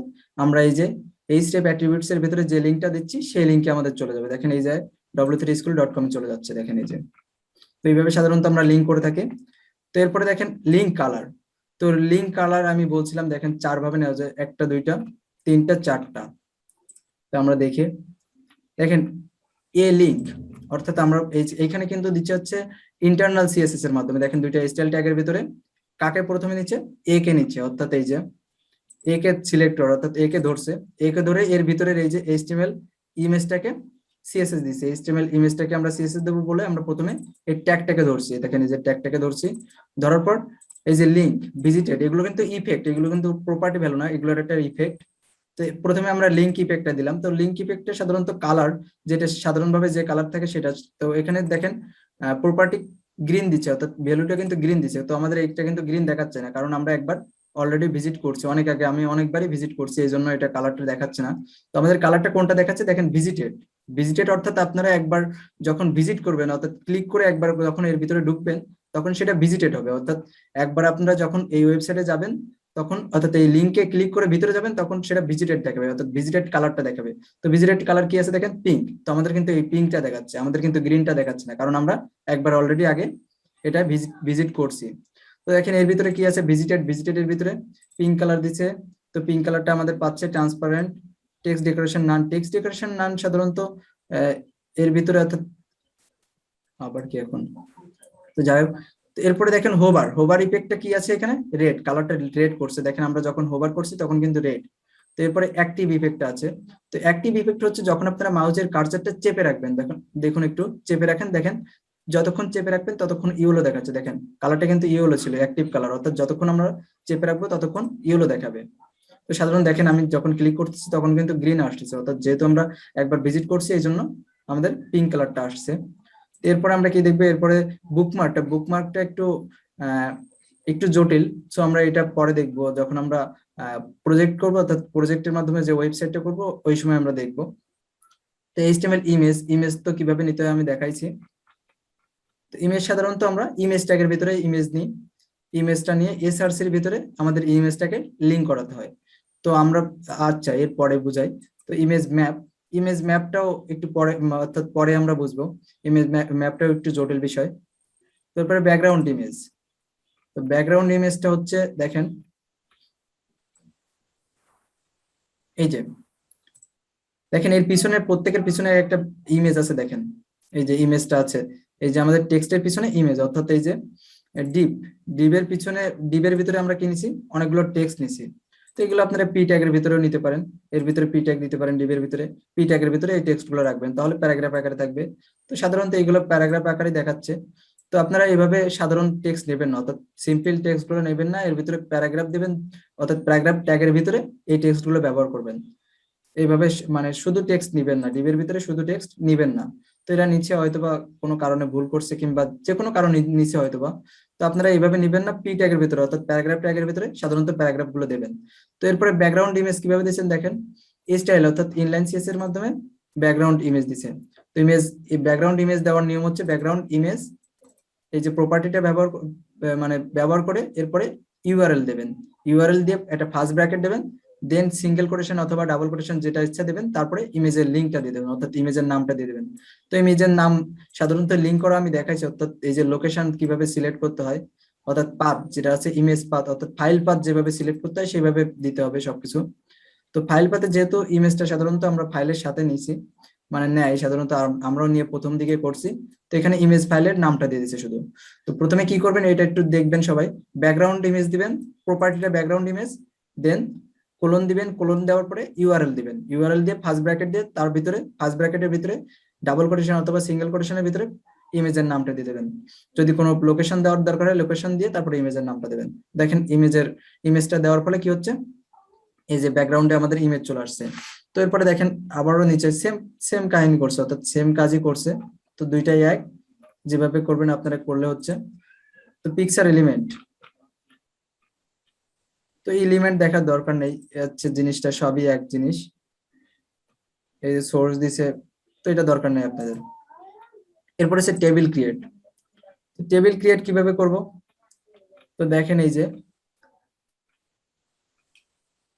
Speaker 1: আমরা এই যে এই স্টেপ অ্যাট্রিবিউটস এর ভিতরে যে লিঙ্কটা দিচ্ছি সেই লিঙ্কে আমাদের চলে যাবে, দেখেন এই যে w3school.com চলে যাচ্ছে, দেখেন এই যে। তো এইভাবে সাধারণত আমরা লিঙ্ক করে থাকি। তো এরপরে দেখেন লিঙ্ক কালার। তো লিঙ্ক কালার আমি বলছিলাম দেখেন 4 ভাবে নেওয়া যায়, 1টা 2টা 3টা 4টা। তো আমরা দেখি, দেখেন এ লিঙ্ক, অর্থাৎ আমরা এইখানে কিন্তু দিচ্ছে হচ্ছে ইন্টারনাল সিএসএস এর মাধ্যমে। দেখেন দুইটা স্টাইল ট্যাগের ভিতরে কাকে প্রথমে নিচ্ছে, এ কে নিচ্ছে, অর্থাৎ এই যে এ কে সিলেক্টর, অর্থাৎ এ কে ধরছে, এ কে ধরে এর ভিতরের এই যে এইচটিএমএল ইমেজটাকে সিএসএস দিছে, এইচটিএমএল ইমেজটাকে আমরা সিএসএস দেবো বলে আমরা প্রথমে এই ট্যাগটাকে ধরছি, দেখেন এই যে ট্যাগটাকে ধরছি, ধরার পর এই যে লিঙ্ক ভিজিটেড, এগুলো কিন্তু ইফেক্ট, এগুলো কিন্তু প্রপার্টি ভ্যালু না, এগুলোর একটা ইফেক্ট। তো প্রথমে আমরা লিঙ্ক ইফেক্টটা দিলাম। তো লিঙ্ক ইফেক্টে সাধারণত কালার, যেটা সাধারণভাবে যে কালার থাকে সেটা। তো এখানে দেখেন প্রপার্টি গ্রিন দিচ্ছে, অর্থাৎ ভ্যালুটা কিন্তু গ্রিন দিচ্ছে। তো আমাদের এইটা কিন্তু গ্রিন দেখাচ্ছে না, কারণ আমরা একবার অলরেডি ভিজিট করছি, অনেক আগে আমি অনেকবারই ভিজিট করছি, এই জন্য এটা কালারটা দেখাচ্ছে না। তো আমাদের কালারটা কোনটা দেখাচ্ছে, দেখেন ভিজিটেড। ভিজিটেড অর্থাৎ আপনারা একবার যখন ভিজিট করবেন, অর্থাৎ ক্লিক করে একবার যখন এর ভিতরে ঢুকবেন তখন সেটা ভিজিটেড হবে, অর্থাৎ একবার আপনারা যখন এই ওয়েবসাইটে যাবেন তখন, অর্থাৎ এই লিঙ্কে ক্লিক করে ভিতরে যাবেন তখন সেটা ভিজিটেড দেখাবে, অর্থাৎ ভিজিটেড কালারটা দেখাবে। তো ভিজিটেড কালার কি আছে দেখেন, পিঙ্ক। তো আমাদের কিন্তু এই পিঙ্কটা দেখাচ্ছে, আমাদের কিন্তু গ্রিনটা দেখাচ্ছে না, কারণ আমরা একবার অলরেডি আগে এটা ভিজিট করছি। তো দেখেন এর ভিতরে কি আছে, ভিজিটেড এর ভিতরে পিঙ্ক কালার দিচ্ছে। তো পিঙ্ক কালারটা আমাদের পাচ্ছে ট্রান্সপারেন্ট, টেক্সট ডেকোরেশন নান সাধারণত এর ভিতরে, অর্থাৎ আবার কি এখন, তো যাই হোক। তো এরপরে দেখেন হোভার ইফেক্টটা কি আছে এখানে, রেড কালারটা রেড করছে, দেখেন আমরা যখন হোভার করছি তখন কিন্তু রেড। তো এরপরে অ্যাক্টিভ ইফেক্ট আছে। তো অ্যাক্টিভ ইফেক্ট হচ্ছে যখন আপনারা মাউসের কার্সারটা চেপে রাখবেন, দেখুন দেখুন একটু চেপে রাখেন, দেখেন যতক্ষণ চেপে রাখবেন ততক্ষণ ইয়েলো দেখাচ্ছে, দেখেন কালারটা কিন্তু ইয়েলো ছিল, অ্যাক্টিভ কালার, অর্থাৎ যতক্ষণ আমরা চেপে রাখবো ততক্ষণ ইয়েলো দেখাবে। তো সাধারণ দেখেন আমি যখন ক্লিক করতেছি তখন কিন্তু গ্রিন আসতেছে, অর্থাৎ যেহেতু আমরা একবার ভিজিট করছি এই জন্য আমাদের পিঙ্ক কালারটা আসছে। এরপরে আমরা কি দেখবো, এরপরে বুকমার্কটা একটু জটিল। সো আমরা এটা পরে দেখবো যখন আমরা প্রজেক্ট করবো, অর্থাৎ প্রজেক্টের মাধ্যমে যে ওয়েবসাইটটা করবো ওই সময় আমরা দেখবো। তো এইচটিএমএল ইমেজ তো কিভাবে নিতে হয় আমি দেখাইছি। তো ইমেজ সাধারণত আমরা ইমেজ ট্যাগের ভিতরে ইমেজ নিই, ইমেজটা নিয়ে এসআরসি এর ভিতরে আমাদের ইমেজটাকে লিঙ্ক করাতে হয়। তো আমরা আচ্ছা এর পরে বুঝাই। তো ইমেজ ম্যাপটাও একটু পরে অর্থাৎ পরে আমরা বুঝবো। ইমেজ ম্যাপটাও একটু জটিল বিষয়। তারপরে ব্যাকগ্রাউন্ড ইমেজ। তো ব্যাকগ্রাউন্ড ইমেজটা হচ্ছে দেখেন এই যে দেখেন এর পিছনে প্রত্যেকের পিছনে একটা ইমেজ আছে দেখেন, এই যে ইমেজটা আছে, এই যে আমাদের টেক্সটের পিছনে ইমেজ, অর্থাৎ এই যে ডিপ ডিপের পিছনে ডিপের ভিতরে আমরা কি নিছি, অনেকগুলো টেক্সট নিছি। তো এগুলো আপনারা পি ট্যাগের ভিতরেও নিতে পারেন, এর ভিতরে পি ট্যাগ দিতে পারেন, ডিপের ভিতরে পি ট্যাগের ভিতরে এই টেক্সট গুলো রাখবেন, তাহলে প্যারাগ্রাফ আকারে থাকবে। তো সাধারণত এইগুলো প্যারাগ্রাফ আকারে দেখাচ্ছে। তো আপনারা এইভাবে সাধারণ টেক্সট নেবেন না, অর্থাৎ সিম্পল টেক্সট গুলো নেবেন না, এর ভিতরে প্যারাগ্রাফ দিবেন, অর্থাৎ প্যারাগ্রাফ ট্যাগের ভিতরে এই টেক্সট গুলো ব্যবহার করবেন। এইভাবে মানে শুধু টেক্সট নিবেন না, ডিবের ভিতরে শুধু টেক্সট নিবেন না। তো এরা নিচে হয়তোবা কোনো কারণে ভুল করছে কিংবা যে কোনো কারণে নিচে হয়তোবা। তো আপনারা এইভাবে নিবেন না, পি ট্যাগের ভিতরে অর্থাৎ প্যারাগ্রাফ ট্যাগের ভিতরে সাধারণত প্যারাগ্রাফ গুলো দেবেন। তো এরপরে ব্যাকগ্রাউন্ড ইমেজ কিভাবে দিচ্ছেন দেখেন, স্টাইল অর্থাৎ ইনলাইন সিএস এর মাধ্যমে ব্যাকগ্রাউন্ড ইমেজ দিচ্ছেন। তো এই ব্যাকগ্রাউন্ড ইমেজ দেওয়ার নিয়ম হচ্ছে ব্যাকগ্রাউন্ড ইমেজ এই যে প্রপার্টিটা মানে ব্যবহার করে এরপরে ইউআরএল দেবেন, ইউআরএল দিয়ে একটা ফার্স্ট ব্র্যাকেট দেবেন, দেন সিঙ্গেল কোটেশন অথবা ডাবল কোটেশন যেটা ইচ্ছা দেবেন, তারপরে ইমেজের লিঙ্কটা দিয়ে দেবেন অর্থাৎ ইমেজের নামটা দিয়ে দেবেন। তো ইমেজের নাম সাধারণত লিঙ্ক করা আমি দেখাইছি, অর্থাৎ এই যে লোকেশন কিভাবে সিলেক্ট করতে হয়, অর্থাৎ পাথ যেটা আছে ইমেজ পাথ অর্থাৎ ফাইল পাথ যেভাবে সিলেক্ট করতে হয় সেভাবে দিতে হবে সবকিছু। তো ফাইল পাথে যেহেতু ইমেজটা সাধারণত আমরা ফাইলের সাথে নিয়েছি, মানে নেয় সাধারণত আমরাও নিয়ে প্রথম দিকে করছি, তো এখানে ইমেজ ফাইলের নামটা দিয়ে দিচ্ছে শুধু। তো প্রথমে কি করবেন এটা একটু দেখবেন সবাই, ব্যাকগ্রাউন্ড ইমেজ দিবেন, প্রপার্টিটা ব্যাকগ্রাউন্ড ইমেজ, দেন কোলন দিবেন, কোলন দেওয়ার পরে ইউআরএল দিবেন, ইউআরএল দিয়ে ফার্স্ট ব্র্যাকেট দিয়ে তার ভিতরে ফার্স্ট ব্র্যাকেটের ভিতরে ডাবল কোটেশন অথবা সিঙ্গেল কোটেশনের ভিতরে ইমেজের নামটা দিয়ে দেবেন। যদি কোনো লোকেশন দেওয়ার দরকার হয় লোকেশন দিয়ে তারপরে ইমেজের নামটা দেবেন। দেখেন ইমেজটা দেওয়ার ফলে কি হচ্ছে, এই যে ব্যাকগ্রাউন্ডে আমাদের ইমেজ চলে আসছে। তো এরপরে দেখেন আবারও নিচে সেম সেম কাহিনী করছে, অর্থাৎ সেম কাজই করছে। তো দুইটাই এক, যেভাবে করবেন আপনারা করলে হচ্ছে। তো পিকচার এলিমেন্ট, তো এলিমেন্ট দেখার দরকার নেই, হচ্ছে জিনিসটা সবই এক জিনিস। এই যে সোর্স দিছে, তো এটা দরকার নেই আপনাদের। এরপরে হচ্ছে টেবিল ক্রিয়েট। টেবিল ক্রিয়েট কিভাবে করব, তো দেখেন এই যে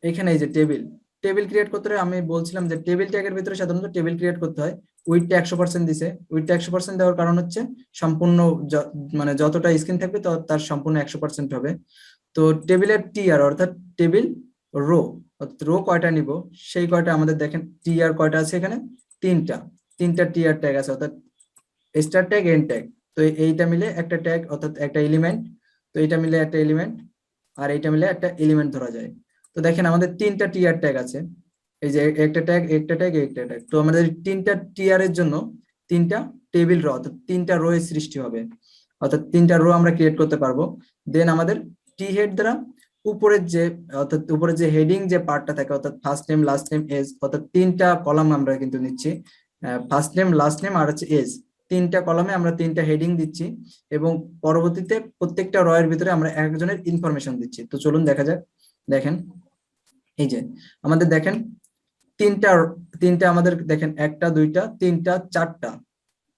Speaker 1: এখানে এই যে টেবিল টেবিল ক্রিয়েট করতে হলে আমি বলছিলাম যে টেবিল ট্যাগের ভিতরে সাধারণত টেবিল ক্রিয়েট করতে হয়। উইডথটা 100% দিছে, উইডথটা 100% দেওয়ার কারণ হচ্ছে সম্পূর্ণ মানে যতটা স্ক্রিন থাকবে তো তার সম্পূর্ণ 100% হবে। তো টেবিলের টিআর অর্থাৎ টেবিল রো, রো কয়টা নিব সেই কয়টা আমাদের দেখেন টিআর কয়টা আছে এখানে, তিনটা তিনটা টিআর ট্যাগ আছে, অর্থাৎ স্টার ট্যাগ এন্ড ট্যাগ। তো এইটা মিলে একটা ট্যাগ অর্থাৎ একটা এলিমেন্ট, তো এইটা মিলে একটা এলিমেন্ট, আর এইটা মিলে একটা এলিমেন্ট ধরা যায়। তো দেখেন আমাদের তিনটা টিআর ট্যাগ আছে, এই যে একটা ট্যাগ একটা ট্যাগ একটা ট্যাগ। তো আমাদের তিনটা টিআর এর জন্য তিনটা টেবিল রো অর্থাৎ তিনটা রো এর সৃষ্টি হবে, অর্থাৎ তিনটা রো আমরা ক্রিয়েট করতে পারবো। দেন আমাদের টি হেড দ্বারা উপরের যে অর্থাৎ উপরের যে হেডিং যে পার্টটা থাকে অর্থাৎ first name last name age, অর্থাৎ তিনটা কলাম আমরা কিন্তু নিচ্ছি, ফার্স্ট নেম লাস্ট নেম আর হচ্ছে এজ, তিনটা কলামে আমরা তিনটা হেডিং দিচ্ছি এবং পরবর্তীতে প্রত্যেকটা র এর ভিতরে আমরা একজনের ইনফরমেশন দিচ্ছি। তো চলুন দেখা যাক। দেখেন এই যে আমাদের দেখেন তিনটা তিনটা আমাদের দেখেন একটা দুইটা তিনটা চারটা,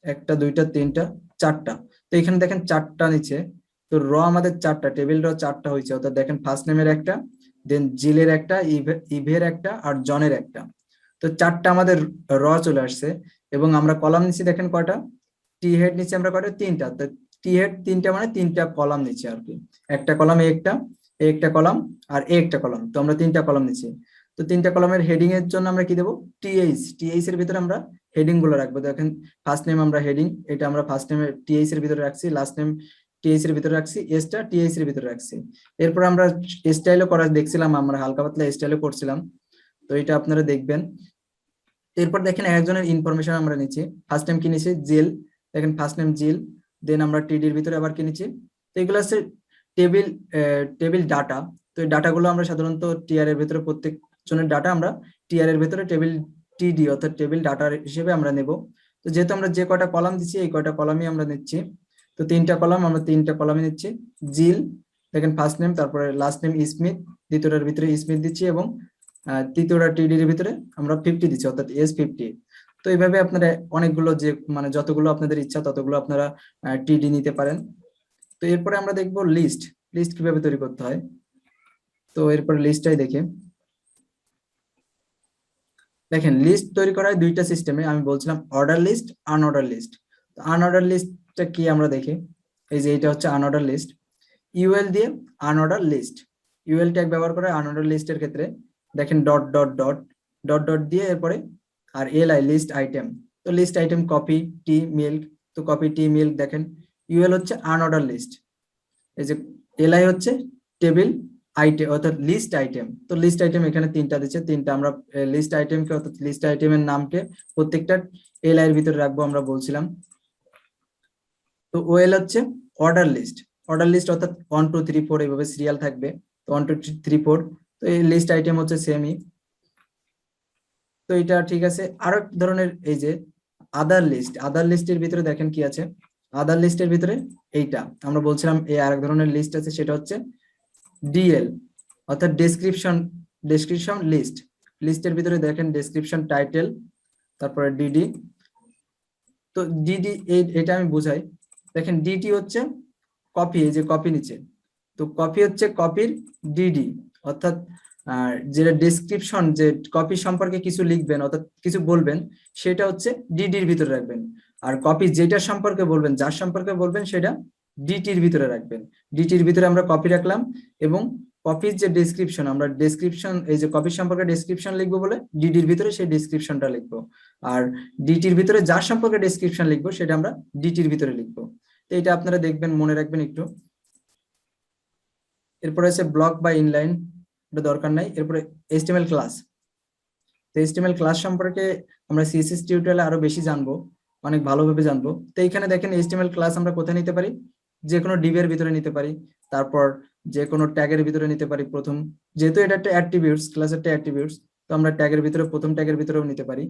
Speaker 1: একটা দুইটা তিনটা চারটা। তো এখানে দেখেন চারটা নিচে, তো র আমাদের চারটা, টেবিল র চারটা হয়েছে, অর্থাৎ দেখেন ফার্স্ট নেমের একটা, দেন জিলের একটা, ইভের একটা আর জনের একটা। তো চারটা আমাদের র চলে আসছে এবং আমরা কলাম নিচ্ছি দেখেন কয়টা, টি হেড নিচে আমরা কয়টা, তিনটা। তো টি হেড তিনটা মানে তিনটা কলাম নিচ্ছি আর কি, একটা কলাম এ একটা কলাম আর এ একটা কলাম, তো আমরা তিনটা কলাম নিচ্ছি। তো তিনটা কলামের হেডিং এর জন্য আমরা কি দেবো, টিএইচ এর ভিতরে আমরা হেডিং গুলো রাখবো। দেখেন ফার্স্ট নেম আমরা হেডিং, এটা আমরা ফার্স্ট নেমে টিএইচ এর ভিতরে রাখছি, লাস্ট নেম টিএইচ এর ভিতরে রাখছি, এসটা টিএইচ এর ভিতরে রাখছি। এরপর আমরা স্টাইলও করা দেখছিলাম, আমরা হালকা পাতলা স্টাইলও করছিলাম, তো এটা আপনারা দেখবেন। এরপর দেখেন একজনের ইনফরমেশন আমরা নিচ্ছি, ফার্স্ট নেম কি নিচ্ছি জিল, দেখেন ফার্স্ট নেম জিল, দেন আমরা টিডির ভিতরে আবার কি নিচ্ছি। তো এগুলো হচ্ছে টেবিল টেবিল ডাটা। তো এই ডাটাগুলো আমরা সাধারণত টিআর এর ভিতরে প্রত্যেক জনের ডাটা আমরা টিআর এর ভিতরে টেবিল টিডি অর্থাৎ টেবিল ডাটা হিসেবে আমরা নেব। তো যেহেতু আমরা যে কয়টা কলাম দিচ্ছি এই কয়টা কলামই আমরা নিচ্ছি, তো তিনটা কলাম আমরা তিনটা কলামে নিচ্ছি। জিল দেখেন ফার্স্ট নেম, তারপরে লাস্ট নেম স্মিথ, দ্বিতীয়টার ভিতরে স্মিথ দিচ্ছি এবং তৃতীয়টা টিডির ভিতরে আমরা 50 দিচ্ছি অর্থাৎ S50। তো এইভাবে আপনারা অনেকগুলো যে মানে যতগুলো আপনাদের ইচ্ছা ততগুলো আপনারা টিডি নিতে পারেন। তো এরপরে আমরা দেখবো লিস্ট। লিস্ট কিভাবে তৈরি করতে হয়। তো এরপরে লিস্টটাই দেখি। দেখেন লিস্ট তৈরি করা হয় দুইটা সিস্টেমে, আমি বলছিলাম order list, unorder list. Unorder লিস্টটা কি আমরা দেখি। এই যে এটা হচ্ছে আনঅর্ডার লিস্ট, ইউএল দিয়ে আনঅর্ডার লিস্ট। ইউএল ট্যাগ ব্যবহার করে আনঅর্ডার লিস্টের ক্ষেত্রে দেখেন dot dot dot dot dot দিয়ে এরপরে আর এলআই লিস্ট আইটেম। তো list item coffee tea milk, তো কপি টি মিল্ক দেখেন। ইউএল হচ্ছে আনঅর্ডার লিস্ট, এই যে এলআই হচ্ছে টেবিল আইটেম অর্থাৎ লিস্ট আইটেম। তো লিস্ট আইটেম এখানে তিনটা দিচ্ছে, তিনটা আমরা লিস্ট আইটেমকে অর্থাৎ লিস্ট আইটেমের নামকে প্রত্যেকটা এলআই এর ভিতরে রাখবো আমরা বলছিলাম। তো ওএল হচ্ছে অর্ডার লিস্ট। অর্ডার লিস্ট অর্থাৎ 1 2 3 4 এইভাবে সিরিয়াল থাকবে। তো 1 2 3 4, তো এই লিস্ট আইটেম হচ্ছে সেমই। তো এটা ঠিক আছে। আরো এক ধরনের এই যে আদার লিস্ট। আদার লিস্টের ভিতরে দেখেন কি আছে। আদার লিস্টের ভিতরে এইটা আমরা বলছিলাম এই আরেক ধরনের লিস্ট আছে, সেটা হচ্ছে ডিএল অর্থাৎ ডেসক্রিপশন। Description list. লিস্টের ভিতরে দেখেন ডেসক্রিপশন টাইটেল, তারপরে ডিডি। তো ডিডি এটা আমি বুঝাই। দেখেন ডিটি হচ্ছে কপি, এই যে কপি নিচে, তো কপি হচ্ছে কপির ডিডি অর্থাৎ যেটা ডেসক্রিপশন, যে কপি সম্পর্কে কিছু লিখবেন অর্থাৎ কিছু বলবেন, সেটা হচ্ছে ডিডির ভিতরে রাখবেন। আর কপি যেটা সম্পর্কে বলবেন, যার সম্পর্কে বলবেন, সেটা ডিটির ভিতরে রাখবেন। ডিটির ভিতরে আমরা কপি রাখলাম, এবং কপির যে ডেসক্রিপশন, আমরা ডেসক্রিপশন এই যে কপি সম্পর্কে ডেসক্রিপশন লিখবো বলে ডিডির ভিতরে সেই ডেসক্রিপশনটা লিখবো। আর ডিটির ভিতরে যার সম্পর্কে ডেসক্রিপশন লিখবো সেটা আমরা ডিটির ভিতরে লিখবো। তো এটা আপনারা দেখবেন, মনে রাখবেন একটু। এরপরে আছে ব্লক বা ইনলাইন, এটা দরকার নাই। এরপরে এইচটিএমএল ক্লাস। তো এইচটিএমএল ক্লাস সম্পর্কে আমরা সিএসএস টিউটোরিয়ালে আরো বেশি জানবো, অনেক ভালোভাবে জানবো। তো এইখানে দেখেন এইচটিএমএল ক্লাস আমরা কোথায় নিতে পারি, যে কোনো ডিভ এর ভিতরে নিতে পারি, তারপর যে কোনো ট্যাগের ভিতরে নিতে পারি। প্রথম যেহেতু এটা একটা অ্যাট্রিবিউটস, ক্লাস একটা অ্যাট্রিবিউটস, তো আমরা ট্যাগের ভিতরে প্রথম ট্যাগের ভিতরেও নিতে পারি।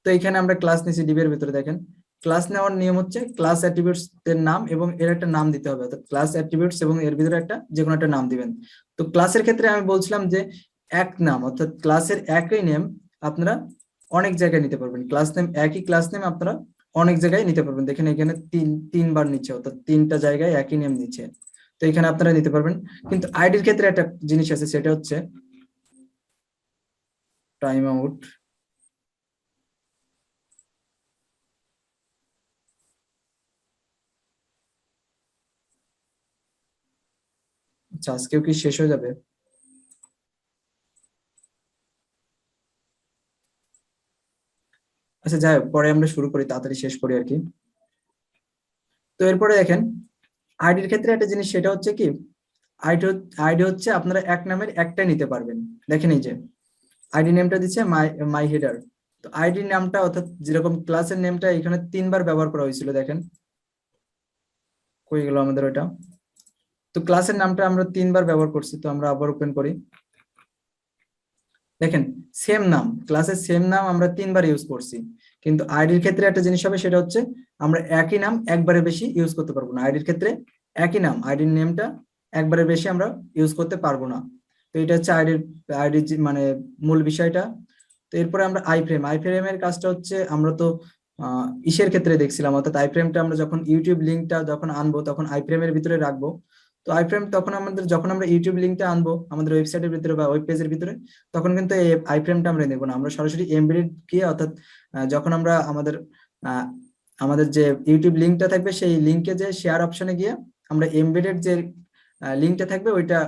Speaker 1: তো এখানে আমরা ক্লাস নিছি ডিভ এর ভিতরে। দেখেন ক্লাস নেওয়ার নিয়ম হচ্ছে ক্লাস অ্যাট্রিবিউটস এর নাম এবং এর একটা নাম দিতে হবে, অর্থাৎ ক্লাস অ্যাট্রিবিউটস এবং এর ভিতরে একটা যে কোনো একটা নাম দিবেন। তো ক্লাসের ক্ষেত্রে আমি বলছিলাম যে এক নাম অর্থাৎ ক্লাসের একই নেম আপনারা অনেক জায়গায় নিতে পারবেন। ক্লাস নেম, একই ক্লাস নেম আপনারা অনেক জায়গায় নিতে পারবেন। দেখেন এখানে তিনবার নিচ্ছে, অর্থাৎ তিনটা জায়গায় একই নেম নিচ্ছে। তো এখানে আপনারা নিতে পারবেন। কিন্তু আইডির ক্ষেত্রে একটা জিনিস আছে, সেটা হচ্ছে টাইম আউট। আচ্ছা, আজকেও কি শেষ হয়ে যাবে? আচ্ছা যাই হোক, পরে আমরা শুরু করি, তাড়াতাড়ি শেষ করি আর কি। তো এরপরে দেখেন আইডির ক্ষেত্রে একটা জিনিস, সেটা হচ্ছে কি আইডি। আইডি হচ্ছে আপনারা এক নামের একটাই নিতে পারবেন। দেখেন এই যে আইডি নেমটা দিচ্ছে মাই মাই হেডার। তো আইডি নামটা অর্থাৎ যেরকম ক্লাসের নেমটা এখানে তিনবার ব্যবহার করা হয়েছিল, দেখেন কই গেল আমাদের ওইটা। তো ক্লাসের নামটা আমরা তিনবার ব্যবহার করছি, তো আমরা আবার ওপেন করি। দেখেন সেম নাম, ক্লাসের সেম নাম আমরা তিনবার ইউজ করছি। কিন্তু আইডির ক্ষেত্রে একটা জিনিস হবে, সেটা হচ্ছে আমরা একই নাম একবারে বেশি ইউজ করতে পারবো না। আইডির ক্ষেত্রে একই নাম, আইডির নেমটা একবারে বেশি আমরা ইউজ করতে পারবো না। তো এটা হচ্ছে আইডির মানে মূল বিষয়টা। তো এরপরে আমরা আই ফ্রেমের কাজটা হচ্ছে, আমরা তো ইসের ক্ষেত্রে দেখছিলাম, অর্থাৎ আই ফ্রেমটা আমরা যখন ইউটিউব লিঙ্কটা যখন আনবো তখন আই ফ্রেমের ভিতরে রাখবো। তো আই ফ্রেম তখন আমাদের যখন আমরা ইউটিউব লিঙ্কটা আনবো আমাদের ওয়েবসাইটের ভিতরে বা ওয়েব পেজের ভিতরে, তখন কিন্তু এই আই ফ্রেমটা আমরা নেবো না, আমরা সরাসরি এমবেডেড গিয়ে অর্থাৎ যখন আমরা আমাদের আহ, আমাদের যে ইউটিউব লিঙ্কটা থাকবে সেই লিঙ্কে যে শেয়ার অপশনে গিয়ে আমরা এমবেডেড যে লিঙ্কটা থাকবে ওইটা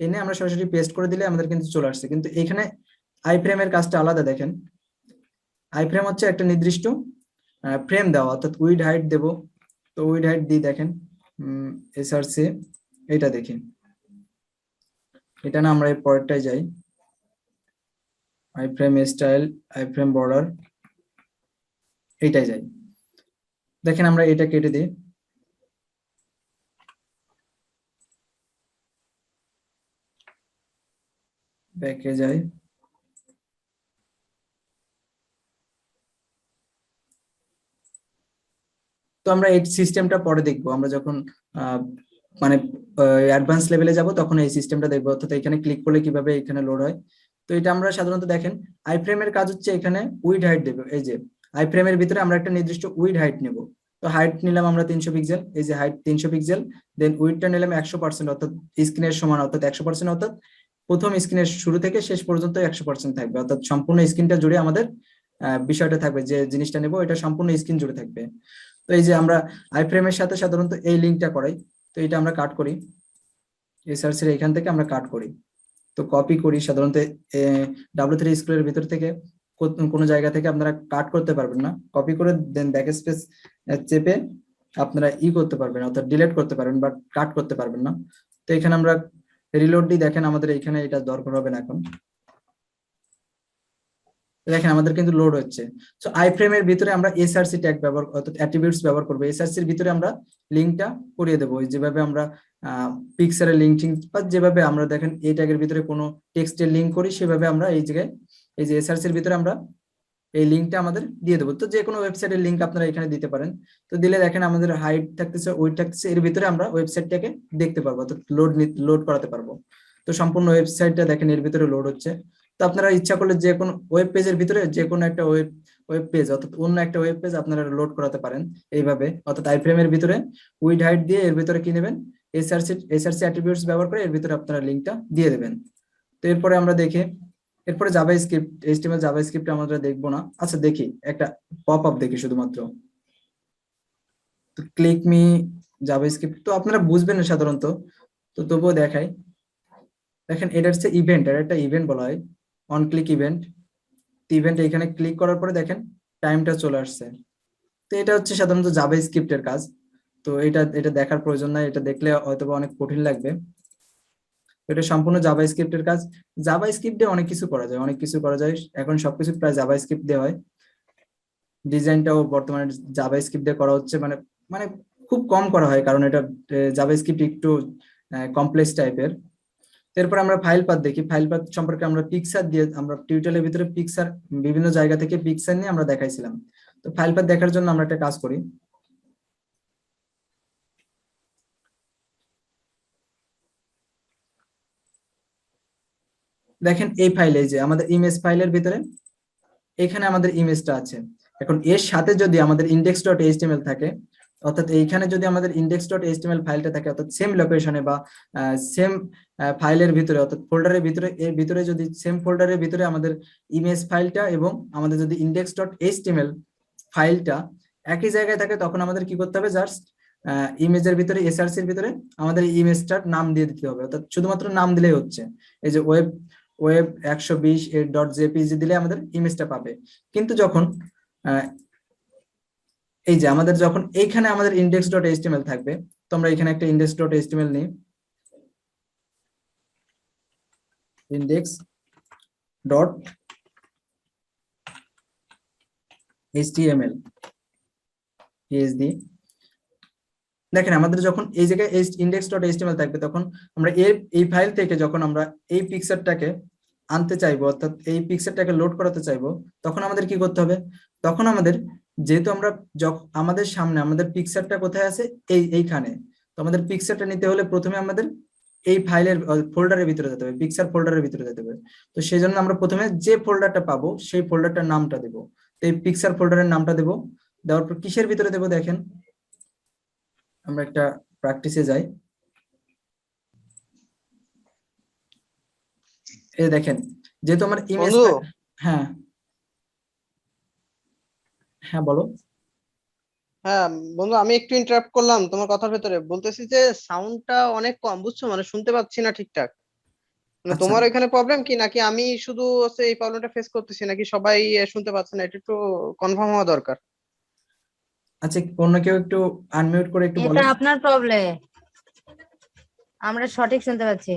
Speaker 1: এনে আমরা সরাসরি পেস্ট করে দিলে আমাদের কিন্তু চলে আসছে। কিন্তু এখানে আই ফ্রেমের কাজটা আলাদা। দেখেন আই ফ্রেম হচ্ছে একটা নির্দিষ্ট ফ্রেম দেওয়া, অর্থাৎ উইড হাইট দেব। তো উইড হাইট দিই, দেখেন এসআরসি এটা দেখি, এটা না আমরা এই পরেরটাই যাই, I frame style, I frame border, এইটাই যাই। দেখেন আমরা এটা কেটে দিই, ব্যাকে যাই। তো আমরা এই সিস্টেমটা পরে দেখবো, আমরা যখন মানে অ্যাডভান্স লেভেলে যাব তখন এই সিস্টেমটা দেখবো, অর্থাৎ এখানে ক্লিক করলে কিভাবে এখানে লোড হয়। তো এটা আমরা সাধারণত দেখেন আই ফ্রেমের কাজ হচ্ছে এখানে উইড হাইট দেবে। এই যে আই ফ্রেমের ভিতরে আমরা একটা নির্দিষ্ট উইড হাইট নেব। তো হাইট নিলাম আমরা 300 পিক্সেল, এই যে হাইট 300 পিক্সেল, দেন উইডটা নিলাম 100%, অর্থাৎ স্ক্রিনের সমান, অর্থাৎ 100%, অর্থাৎ প্রথম স্ক্রিনের শুরু থেকে শেষ পর্যন্ত 100% থাকবে, অর্থাৎ সম্পূর্ণ স্ক্রিনটা জুড়ে আমাদের বিষয়টা থাকবে, যে জিনিসটা নেব এটা সম্পূর্ণ স্ক্রিন জুড়ে থাকবে। তো এই যে আমরা আই ফ্রেমের সাথে সাধারণত এই লিঙ্কটা করাই, তো এটা আমরা কাট করি, এসআরসি এর এখান থেকে আমরা কাট করি, তো কপি করি। সাধারণত W3 স্কুলের ভিতর থেকে কোনো জায়গা থেকে আপনারা কাট করতে পারবেন না, কপি করে দেন ব্যাক স্পেস চেপে আপনারা করতে পারবেন, অর্থাৎ ডিলিট করতে পারবেন, বাট কাট করতে পারবেন না। তো এখানে আমরা রিলোড দিই, দেখেন আমাদের এখানে এটা দরকার হবে না এখন, দেখেন আমাদের কিন্তু লোড হচ্ছে। সো আই ফ্রেমের ভিতরে আমরা এসআরসি ট্যাগ ব্যবহার, অর্থাৎ অ্যাট্রিবিউটস ব্যবহার করব। এসআরসি এর ভিতরে আমরা লিংকটা করিয়ে দেবো, যেভাবে আমরা পিকচারের লিঙ্কিং বা যেভাবে আমরা দেখেন এই ট্যাগের ভিতরে কোনো টেক্সটের লিঙ্ক করি, সেভাবে আমরা এই জায়গায় এই যে এসআরসি এর ভিতরে আমরা এই লিঙ্কটা আমাদের দিয়ে দেবো। তো যে কোনো ওয়েবসাইটের লিঙ্ক আপনারা এখানে দিতে পারেন। তো দিলে দেখেন আমাদের হাইট থাকতেছে, ওয়েট থাকতেছে, এর ভিতরে আমরা ওয়েবসাইটটাকে দেখতে পারবো, অর্থাৎ লোড করাতে পারবো। তো সম্পূর্ণ ওয়েবসাইটটা দেখেন এর ভিতরে লোড হচ্ছে। তো আপনারা ইচ্ছা করলে যে কোনো ওয়েব পেজের ভিতরে যে কোনো একটা ওয়েব পেজ, অর্থাৎ অন্য একটা ওয়েব পেজ আপনারা লোড করাতে পারেন এইভাবে, অর্থাৎ আইফ্রেমের ভিতরে উইড হাইট দিয়ে এর ভিতরে কি নেবেন, এসআরসি অ্যাট্রিবিউটস ব্যবহার করে এর ভিতরে আপনারা লিঙ্কটা দিয়ে দেবেন। তো এরপরে আমরা দেখি, এরপরে জাভাস্ক্রিপ্ট, এইচটিএমএল জাভাস্ক্রিপ্ট আমরা দেখবো না, আচ্ছা দেখি একটা পপ আপ দেখি শুধুমাত্র। তো ক্লিক মি জাভাস্ক্রিপ্ট তো আপনারা বুঝবেন না সাধারণত, তো তবুও দেখাই। দেখেন এটা হচ্ছে ইভেন্ট, এটা একটা ইভেন্ট বলা হয়, অন ক্লিক ইভেন্ট। ইভেন্ট এখানে ক্লিক করার পরে দেখেন টাইমটা চলে আসছে। তো এটা হচ্ছে সাধারণত জাভাস্ক্রিপ্টের কাজ। তো এটা এটা দেখার প্রয়োজন নাই, এটা দেখলে হয়তো অনেক কঠিন লাগবে। এটা সম্পূর্ণ জাভাস্ক্রিপ্টের কাজ। জাভাস্ক্রিপ্ট দিয়ে অনেক কিছু করা যায়, অনেক কিছু করা যায়, এখন সবকিছু প্রায় জাভাস্ক্রিপ্ট দিয়ে হয়। ডিজাইনটাও বর্তমানে জাভাস্ক্রিপ্ট দিয়ে করা হচ্ছে, মানে মানে খুব কম করা হয়, কারণ এটা জাভাস্ক্রিপ্ট একটু কমপ্লেক্স টাইপের। এরপর আমরা ফাইল পাথ দেখি, ফাইল পাথ সম্পর্কে আমরা পিকচার দিয়ে, আমরা টিউটোরিয়ালের ভিতরে পিকচার বিভিন্ন জায়গা থেকে পিকচার নিয়ে আমরা দেখাইছিলাম। তো ফাইল পাথ দেখার জন্য আমরা একটা কাজ করি, দেখেন এই ফাইলে, যে আমাদের ইমেজ ফাইলের ভিতরে এখানে আমাদের ইমেজটা আছে। এখন এর সাথে যদি আমাদের ইন্ডেক্স ডট এইচটিএমএল থাকে, অর্থাৎ এইখানে যদি আমাদের ইন্ডেক্স ডট এইচটিএমএল ফাইলটা থাকে, অর্থাৎ সেম লোকেশনে বা সেম ফাইলের ভিতরে, অর্থাৎ ফোল্ডারের ভিতরে, এর ভিতরে যদি সেম ফোল্ডারের ভিতরে আমাদের ইমেজ ফাইলটা এবং আমাদের যদি ইন্ডেক্স ডট এইচটিএমএল ফাইলটা একই জায়গায় থাকে, তখন আমাদের কি করতে হবে, জাস্ট ইমেজের ভিতরে এসআরসি এর ভিতরে আমাদের ইমেজটার নাম দিয়ে দিতে হবে, অর্থাৎ শুধুমাত্র নাম দিলেই হচ্ছে। এই যে ওয়েব ওয়েব 120 এর ডট জেপিজি দিলে আমাদের ইমেজটা পাবে। কিন্তু যখন এই যে আমাদের যখন এইখানে আমাদের ইন্ডেক্স ডট এইচটিএমএল থাকবে, তো আমরা এখানে একটা ইন্ডেক্স ডট এইচটিএমএল নিই, ইন্ডেক্স ডট এইচটিএমএল ইএসডি। দেখেন আমাদের যখন এই জায়গায় ইন্ডেক্স ডট এইচটিএমএল থাকবে, তখন আমরা এই ফাইল থেকে যখন আমরা এই পিকচারটাকে আনতে চাইবো, অর্থাৎ এই পিকচারটাকে লোড করাতে চাইবো, তখন আমাদের কি করতে হবে, তখন আমাদের যেহেতু আমরা আমাদের সামনে আমাদের পিকচারটা কোথায় আছে, এইখানে, তো আমাদের পিকচারটা নিতে হলে প্রথমে আমাদের এই ফাইলের ফোল্ডারের ভিতরে যেতে হবে, পিকচার ফোল্ডারের ভিতরে যেতে হবে। তো সেই জন্য আমরা প্রথমে যে ফোল্ডারটা পাবো সেই ফোল্ডারটার নামটা দেবো, তো এই পিকচার ফোল্ডারের নামটা দেবো। দেওয়ার পর কিসের ভিতরে দেবো, দেখেন আমরা একটা প্র্যাকটিসে যাই, এই দেখেন যেহেতু আমার ইমেজ,
Speaker 2: বন্ধু
Speaker 1: হ্যাঁ হ্যাঁ বলো।
Speaker 2: হ্যাঁ বন্ধু, আমি একটু ইন্টারাপ্ট করলাম তোমার কথার ভেতরে। বলতেছি যে সাউন্ডটা অনেক কম, বুঝছো, মানে শুনতে পাচ্ছি না ঠিকঠাক। মানে
Speaker 1: আচ্ছা
Speaker 2: তোমার এখানে প্রবলেম কি, নাকি আমি শুধু হচ্ছে এই প্রবলেমটা ফেস করতেছি, নাকি সবাই শুনতে পাচ্ছে না? এটা একটু কনফার্ম হওয়া দরকার।
Speaker 1: আচ্ছা, অন্য কেউ একটু আনমিউট করে একটু
Speaker 3: এটা
Speaker 1: বলেন।
Speaker 3: আপনার প্রবলেম, আমরা সঠিক শুনতে পাচ্ছি।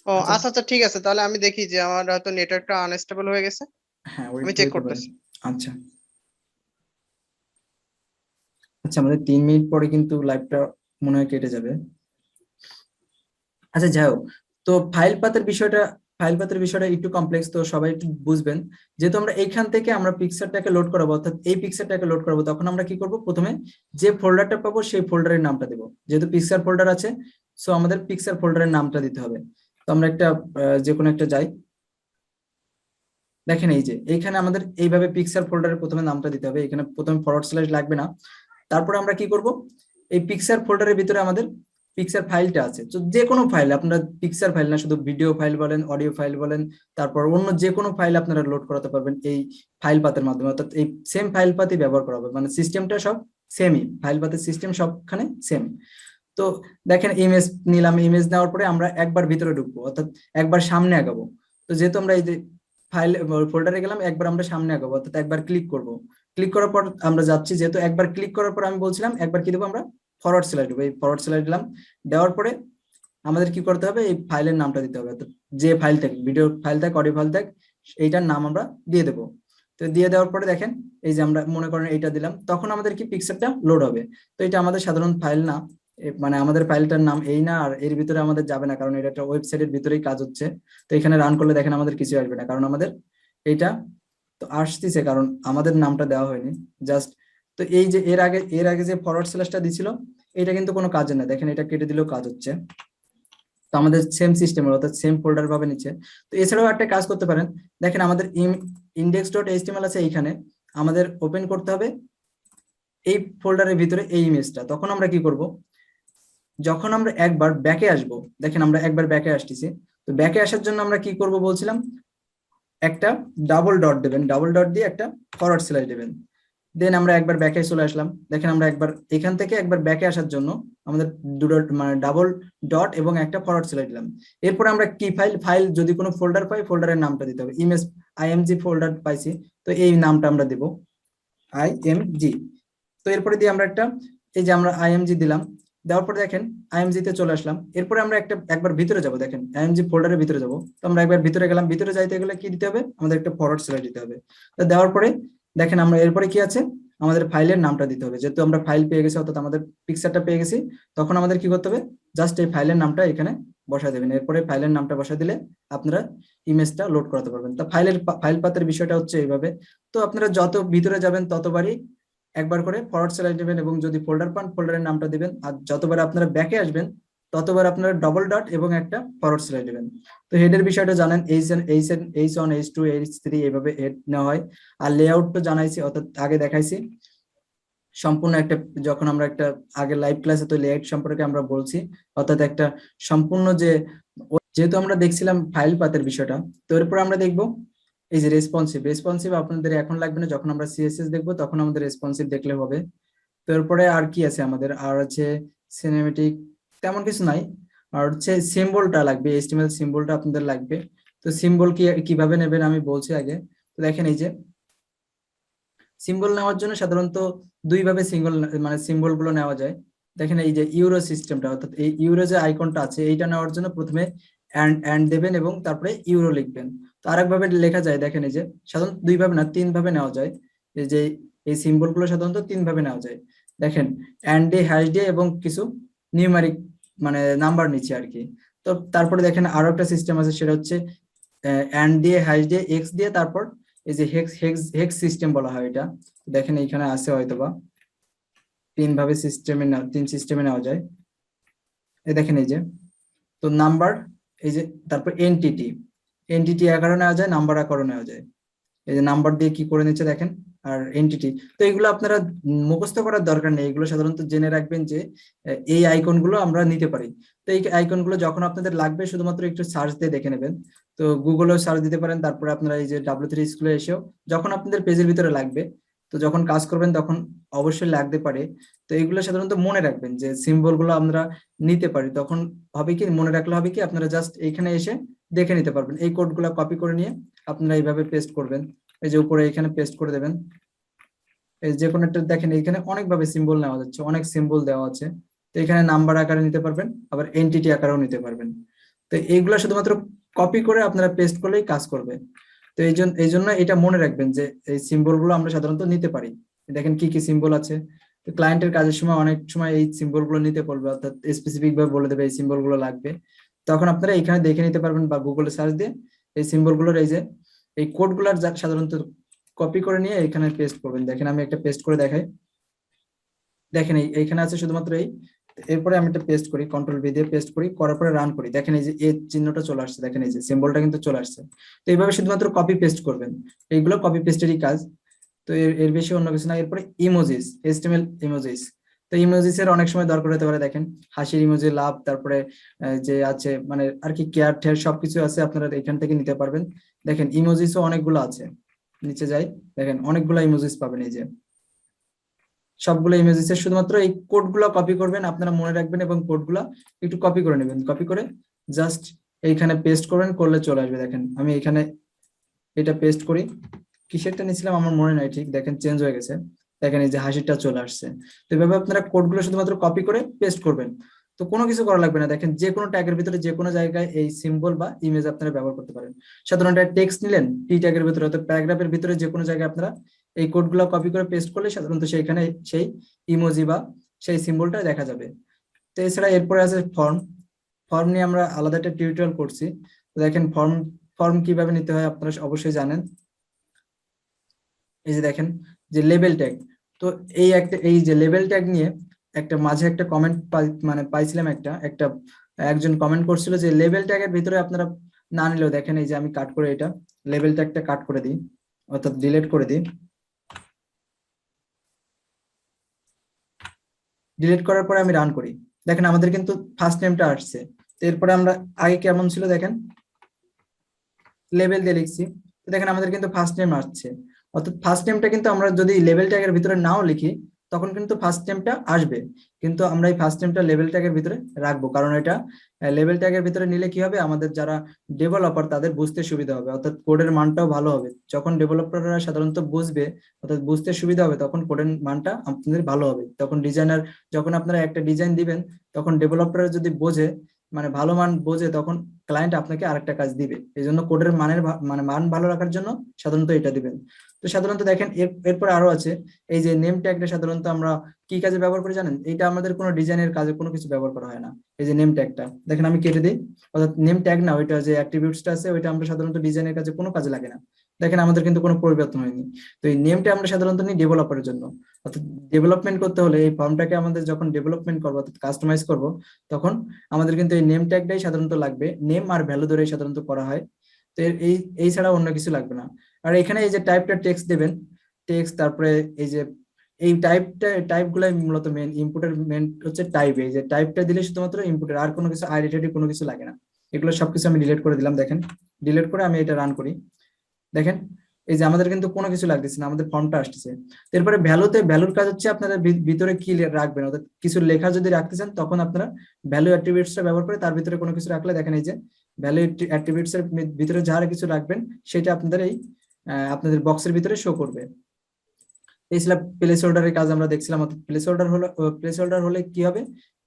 Speaker 2: ও
Speaker 1: আচ্ছা,
Speaker 2: আচ্ছা আচ্ছা, ঠিক আছে, তাহলে আমি দেখি যে আমার হয়তো নেটওয়ার্কটা আনস্টেবল হয়ে গেছে।
Speaker 1: হ্যাঁ
Speaker 2: আমি
Speaker 1: ওয়েট
Speaker 2: চেক
Speaker 1: করতে পারেন।
Speaker 2: করতেছি।
Speaker 1: আচ্ছা আচ্ছা, আমাদের 3 মিনিট পরে কিন্তু লাইভটা মনে হয় কেটে যাবে। আচ্ছা যাই হোক, তো ফাইল পাতের বিষয়টা একটু কমপ্লেক্স, তো সবাই একটু বুঝবেন। যেহেতু আমরা এইখান থেকে আমরা পিকচারটাকে লোড করাবো, অর্থাৎ এই পিকচারটাকে লোড করাবো, তখন আমরা কি করব, প্রথমে যে ফোল্ডারটা পাবো সেই ফোল্ডারের নামটা দেবো। যেহেতু পিকচার ফোল্ডার আছে, সো আমাদের পিকচার ফোল্ডারের নামটা দিতে হবে। তো আমরা একটা যে কোনো একটা যাই, দেখেন এই যে এইখানে আমাদের এইভাবে পিকচার ফোল্ডারে প্রথমে নামটা দিতে হবে, এখানে প্রথমে ফরওয়ার্ড স্ল্যাশ লাগবে না। তারপরে আমরা কি করব, এই পিকচার ফোল্ডারের ভিতরে আমাদের পিকচার ফাইলটা আছে, তো যে কোনো ফাইল আপনারা, পিকচার ফাইল না শুধু ভিডিও ফাইল বলেন, অডিও ফাইল বলেন, তারপর অন্য যে কোনো ফাইল আপনারা লোড করাতে পারবেন এই ফাইল পাতের মাধ্যমে, অর্থাৎ এই সেম ফাইল পাতি ব্যবহার করা হবে, মানে সিস্টেমটা সব সেমই, ফাইল পাতের সিস্টেম সবখানে সেম। তো দেখেন ইমেজ নিলাম, ইমেজ নেওয়ার পরে আমরা একবার ভিতরে ঢুকবো, অর্থাৎ একবার সামনে আগাবো। তো যেহেতু আমরা এই যে ফাইল ফোল্ডারে গেলাম, একবার আমরা সামনে আগাবো, অর্থাৎ একবার ক্লিক করব, ক্লিক করার পর আমরা যাচ্ছি, যেহেতু একবার ক্লিক করার পর আমি বলছিলাম একবার কি দেবো আমরা, ফরওয়ার্ড স্ল্যাশ দেবো, এই ফরওয়ার্ড স্ল্যাশ দিলাম, দেওয়ার পরে আমাদের কি করতে হবে, এই ফাইলের নামটা দিতে হবে, অর্থাৎ যে ফাইল থাক, ভিডিও ফাইল থাক, অডিও ফাইল থাক, এইটার নাম আমরা দিয়ে দেবো। তো দিয়ে দেওয়ার পরে দেখেন এই যে আমরা মনে করেন এইটা দিলাম, তখন আমাদের কি পিকচারটা লোড হবে। তো এটা আমাদের সাধারণ ফাইল না, মানে আমাদের ফাইলটার নাম এই না, আর এর ভিতরে আমাদের যাবে না, কারণ এটা একটা ওয়েবসাইটের ভিতরেই কাজ হচ্ছে। তো এখানে রান করলে দেখেন আমাদের কিছু আসবে না, কারণ আমাদের এইটা তো আসতেছে, কারণ আমাদের নামটা দেওয়া হয়নি জাস্ট। তো এই যে এর আগে যে ফরওয়ার্ড স্ল্যাশটা দিছিল, এটা কিন্তু কোনো কাজের না, দেখেন এটা কেটে দিলেও কাজ হচ্ছে। তো আমাদের সেম সিস্টেমের, অর্থাৎ সেম ফোল্ডার ভাবে নিচ্ছে। তো এছাড়াও একটা কাজ করতে পারেন, দেখেন আমাদের index.html আছে, এইখানে আমাদের ওপেন করতে হবে এই ফোল্ডারের ভিতরে এই ইমেজটা। তখন আমরা কি করব, যখন আমরা একবার ব্যাকে আসব, দেখেন আমরা একবার ব্যাকে আসতেছি, তো ব্যাকে আসার জন্য আমরা কি করব বলছিলাম, একটা ডাবল ডট দেবেন, ডাবল ডট দিয়ে একটা ফরওয়ার্ড স্ল্যাশ দেবেন, দেন আমরা একবার ব্যাকে চলে আসলাম। দেখেন আমরা একবার এখান থেকে একবার ব্যাকে আসার জন্য আমাদের দুটো মানে ডাবল ডট এবং একটা ফরওয়ার্ড স্ল্যাশ দিলাম। এরপর আমরা কি ফাইল যদি কোনো ফোল্ডার পাই, ফোল্ডারের নামটা দিতে হবে, ইমেজ আইএমজি ফোল্ডার পাইছি, তো এই নামটা আমরা দেব আইএমজি। তো এরপরে দিয়ে আমরা একটা, এই যে আমরা আইএমজি দিলাম, দেওয়ার পরে দেখেন আইএমজি তে চলে আসলাম। এরপরে আমরা একবার ভিতরে যাব, দেখেন আইএমজি ফোল্ডারের ভিতরে যাব, তো আমরা একবার ভিতরে গেলাম, ভিতরে যাইতে গেলে কি দিতে হবে, আমাদের একটা ফরওয়ার্ড স্ল্যাশ দিতে হবে। তো দেওয়ার পরে দেখেন আমরা এরপরে কি আছে, আমাদের ফাইলের নামটা দিতে হবে, যেহেতু আমরা ফাইল পেয়ে গেছি, অর্থাৎ আমাদের পিকচারটা পেয়ে গেছি, তখন আমাদের কি করতে হবে, জাস্ট এই ফাইলের নামটা এখানে বসায় দেবেন। এরপরে ফাইলের নামটা বসায় দিলে আপনারা ইমেজটা লোড করাতে পারবেন। তো ফাইল পাতের বিষয়টা হচ্ছে এইভাবে। তো আপনারা যত ভিতরে যাবেন ততবারই একবার করে ফরওয়ার্ড স্ল্যাশ দিবেন, এবং যদি ফোল্ডার পান ফোল্ডারের নামটা দিবেন, আর যতবার আপনারা ব্যাকে আসবেন ততবার আপনারা ডবল ডট এবং একটা ফরওয়ার্ড স্ল্যাশ দিবেন। তো হেডের বিষয়টা জানেন, H1 H2 H3 এইভাবে হেড নেওয়া হয়। আর লেআউট তো জানাইছি, অর্থাৎ আগে দেখাইছি সম্পূর্ণ একটা, যখন আমরা একটা আগে লাইভ ক্লাসে তো লেআউট সম্পর্কে আমরা বলছি, অর্থাৎ একটা সম্পূর্ণ যে, যেহেতু আমরা দেখছিলাম ফাইল পাতের বিষয়টা, তো এরপর আমরা দেখবো এই যে রেসপন্সিভ আপনাদের এখন লাগবে না, যখন আমরা সিএসএস দেখবো তখন আমাদের রেসপন্সিভ দেখলে হবে। তো এরপরে আর কি আছে আমাদের, আর আছে সিনেমেটিক, তেমন কিছু নাই। আর হচ্ছে সিম্বলটা লাগবে, এইচটিএমএল সিম্বলটা আপনাদের লাগবে। তো সিম্বল কিভাবে নেবেন আমি বলছি আগে। তো দেখেন এই যে সিম্বল নেওয়ার জন্য সাধারণত দুই ভাবে মানে সিম্বল গুলো নেওয়া যায়। দেখেন এই যে ইউরো সিস্টেমটা, অর্থাৎ এই ইউরো যে আইকনটা আছে, এইটা নেওয়ার জন্য প্রথমে অ্যান্ড দেবেন এবং তারপরে ইউরো লিখবেন। তো আরেকভাবে লেখা যায়, দেখেন এই যে সাধারণত দুই ভাবে না, তিন ভাবে নেওয়া যায়। এই যে এই সিম্বল গুলো সাধারণত তিন ভাবে নেওয়া যায়। দেখেন অ্যান্ড দিয়ে হ্যাশ দিয়ে এবং কিছু নিউমারিক মানে নাম্বার নিচে আর কি। তো তারপরে দেখেন আরো একটা সিস্টেম আছে, সেটা হচ্ছে অ্যান্ড দিয়ে হ্যাশ দিয়ে এক্স দিয়ে তারপর এই যে হেক্স সিস্টেম বলা হয় এটা। দেখেন এইখানে আছে হয়তোবা তিন সিস্টেমে নেওয়া যায়। এই দেখেন এই যে, তো নাম্বার, এই যে তারপর এনটিটি আকারে নেওয়া যায়, নাম্বার আকারে নেওয়া যায়। এই যে নাম্বার দিয়ে কি করে নিচ্ছে দেখেন, আর এনটিটি। তো এগুলো আপনারা মুখস্থ করার দরকার নেই, এগুলো সাধারণত জেনে রাখবেন যে এই আইকন গুলো আমরা নিতে পারি। তো এই আইকন গুলো যখন আপনাদের লাগবে শুধুমাত্র একটু সার্চ দিয়ে দেখে নেবেন। তো গুগলেও সার্চ দিতে পারেন, তারপরে আপনারা এই যে W3 স্কুলে এসেও যখন আপনাদের পেজের ভিতরে লাগবে, তো যখন কাজ করবেন তখন অবশ্যই লাগতে পারে। তো এগুলো সাধারণত মনে রাখবেন যে সিম্বল গুলো আমরা নিতে পারি, তখন হবে কি, মনে রাখলে হবে কি, আপনারা জাস্ট এখানে এসে দেখে নিতে পারবেন। এই কোড গুলা কপি করে নিয়ে আপনারা এইভাবে পেস্ট করবেন, এই যে উপরে এখানে পেস্ট করে দেবেন। এই যে কোনো একটা দেখেন এখানে অনেকভাবে সিম্বল নেওয়া যাচ্ছে, অনেক সিম্বল দেওয়া আছে। তো এখানে নাম্বার আকারে নিতে পারবেন, আবার এনটিটি আকারেও নিতে পারবেন। তো এইগুলা শুধুমাত্র কপি করে আপনারা পেস্ট করলেই কাজ করবে। তো এই জন্য এটা মনে রাখবেন যে এই সিম্বল গুলো আমরা সাধারণত নিতে পারি। দেখেন কি কি সিম্বল আছে। তো ক্লায়েন্টের কাজের সময় অনেক সময় এই সিম্বল গুলো নিতে বলবে, অর্থাৎ স্পেসিফিক ভাবে বলে দেবে এই সিম্বল গুলো লাগবে, তখন আপনারা এখানে দেখে নিতে পারবেন, বা গুগলে সার্চ দিয়ে এই সিম্বল গুলোর এই যে এই কোড গুলার সাধারণত কপি করে নিয়ে এখানে পেস্ট করবেন। দেখেন আমি একটা পেস্ট করে দেখাই। দেখেন এইখানে আছে শুধুমাত্র এই এরপরে আমি এটা পেস্ট করি, কন্ট্রোল ভি দিয়ে পেস্ট করি, করার পরে রান করি, দেখেন এই যে এর চিহ্নটা চলে আসছে, দেখেন এই যে সিম্বলটা কিন্তু চলে আসছে। তো এইভাবে শুধুমাত্র কপি পেস্ট করবেন, এইগুলো কপি পেস্টেরই কাজ। তো এর এর বেশি অন্য কিছু না। এরপরে ইমোজিস, এইচটিএমএল ইমোজিস। তো ইমোজিস এর অনেক সময় দরকার হতে পারে, দেখেন হাসির ইমোজি, লাভ, তারপরে যে আছে মানে আর কি কেয়ার টেয়ার সবকিছু আছে, আপনারা এখান থেকে নিতে পারবেন। দেখেন ইমোজিসও অনেকগুলো আছে, নিচে যাই, দেখেন অনেকগুলো ইমোজিস পাবেন এই যে সবগুলো ইমেজেস। শুধুমাত্র এই কোডগুলো কপি করবেন, আপনারা মনে রাখবেন, এবং কোডগুলো একটু কপি করে নেবেন, কপি করে জাস্ট এইখানে পেস্ট করবেন, করলে চলে আসবে। দেখেন আমি এখানে এটা পেস্ট করি, কিসেরটা নিয়েছিলাম আমার মনে নাই ঠিক, দেখেন চেঞ্জ হয়ে গেছে, দেখেন এই যে হাসিটা চলে আসছে। তো এভাবে আপনারা কোডগুলো শুধুমাত্র কপি করে পেস্ট করবেন। তো কোনো কিছু করা লাগবে না, দেখেন যে কোনো ট্যাগের ভিতরে যে কোনো জায়গায় এই সিম্বল বা ইমেজ আপনারা ব্যবহার করতে পারেন। সাধারণত টেক্সট নিলেন টি ট্যাগের ভিতরে, অথবা প্যারাগ্রাফের ভিতরে যে কোনো জায়গায় আপনারা এই কোডগুলো কপি করে পেস্ট করলে সাধারণত সেইখানে সেই ইমোজি বা সেই সিম্বলটা দেখা যাবে। তো এছাড়া এরপরে আছে ফর্ম। ফর্ম নিয়ে আমরা আলাদা একটা টিউটোরিয়াল করছি। তো দেখেন ফর্ম ফর্ম কিভাবে নিতে হয় আপনারা অবশ্যই জানেন। এই যে দেখেন যে লেবেল ট্যাগ, তো এই যে লেবেল ট্যাগ নিয়ে একটা মাঝে একটা কমেন্ট মানে পাইছিলাম, একটা একটা একজন কমেন্ট করছিল যে লেবেল ট্যাগের ভিতরে আপনারা না নিলেও, দেখেন এই যে আমি কাট করে এটা লেবেল ট্যাগটা কাট করে দিই, অর্থাৎ ডিলিট করে দিই। ডিলিট করার পরে আমি রান করি, দেখেন আমাদের কিন্তু ফার্স্ট নেমটা আসছে। তো এরপরে আমরা আগে কেমন ছিল দেখেন, লেবেল দিয়ে লিখছি, তো দেখেন আমাদের কিন্তু ফার্স্ট নেম আসছে। অর্থাৎ ফার্স্ট নেমটা কিন্তু আমরা যদি লেবেল ট্যাগের ভিতরে নাও লিখি তখন কিন্তু ফার্স্ট নেমটা আসবে, কিন্তু আমরা এই ফার্স্ট নেমটা লেবেল ট্যাগের ভিতরে রাখবো, কারণ এটা লেবেল ট্যাগের ভিতরে নিলে কি হবে, আমাদের যারা ডেভেলপার তাদের বুঝতে সুবিধা হবে, অর্থাৎ কোডের মানটাও ভালো হবে। যখন ডেভেলপাররা সাধারণত বুঝবে, অর্থাৎ বুঝতে সুবিধা হবে, তখন কোডের মানটা আপনাদের ভালো হবে। তখন ডিজাইনার, যখন আপনারা একটা ডিজাইন দিবেন, তখন ডেভেলপাররা যদি বোঝে, মানে ভালো মান বোঝে, তখন ক্লায়েন্ট আপনাকে আরেকটা কাজ দিবে। এই জন্য কোডের মানের মানে মান ভালো রাখার জন্য সাধারণত এটা দিবেন। তো সাধারণত দেখেন এরপর আরো আছে, এই যে নেম ট্যাগটা সাধারণত আমরা কি কাজে ব্যবহার করি জানেন, এটা আমাদের কোনো ডিজাইনের কাজে কোনো কিছু ব্যবহার করা হয় না। এই যে নেম ট্যাগটা দেখেন আমি কেটে দিই, অর্থাৎ নেম ট্যাগ না, ওইটা যে অ্যাট্রিবিউটসটা আছে ওইটা আমরা সাধারণত ডিজাইনের কাজে কোনো কাজে লাগে না। দেখেন আমাদের কিন্তু কোনো পরিবর্তন হয়নি। তো এই নেমটা আমরা সাধারণত নিই ডেভেলপারের জন্য, অর্থাৎ ডেভেলপমেন্ট করতে হলে এই ফর্মটাকে আমাদের যখন ডেভেলপমেন্ট করবো, অর্থাৎ কাস্টমাইজ করবো, তখন আমাদের কিন্তু এই নেম ট্যাগটাই সাধারণত লাগবে, নেম আর ভ্যালু ধরে সাধারণত করা হয়। তো এই এই ছাড়া অন্য কিছু লাগবে না। আর এখানে এই যে টাইপটা টেক্সট দেবেন, টেক্সট, তারপরে এই যে এই টাইপ গুলাই মূলত মেন, ইনপুটের মেন হচ্ছে টাইপ। এই যে টাইপটা দিলে শুধুমাত্র ইনপুটের, আর কোনো কিছু আইডেন্টিটি কোনো কিছু লাগে না। এগুলো সবকিছু আমি ডিলিট করে দিলাম, দেখেন ডিলিট করে আমি এটা রান করি, দেখেন এই যে আমাদের কিন্তু কোনো কিছু লাগতেছে না, আমাদের ফর্মটা আসতেছে। এরপরে ভ্যালুর কাজ হচ্ছে আপনারা ভিতরে কি রাখবেন, অর্থাৎ কিছু লেখা যদি রাখতে চান তখন আপনারা ভ্যালু অ্যাট্রিবিউটসটা ব্যবহার করে তার ভিতরে কোনো কিছু রাখলে, দেখেন এই যে ভ্যালু অ্যাট্রিবিউটস এর ভিতরে যা কিছু রাখবেন সেটা আপনাদের এই আপনাদের বক্সের ভিতরে শো করবে। এই ছিল প্লেস হোল্ডারের কাজ আমরা দেখছিলাম। অর্থাৎ প্লেস হোল্ডার হলে কি হবে,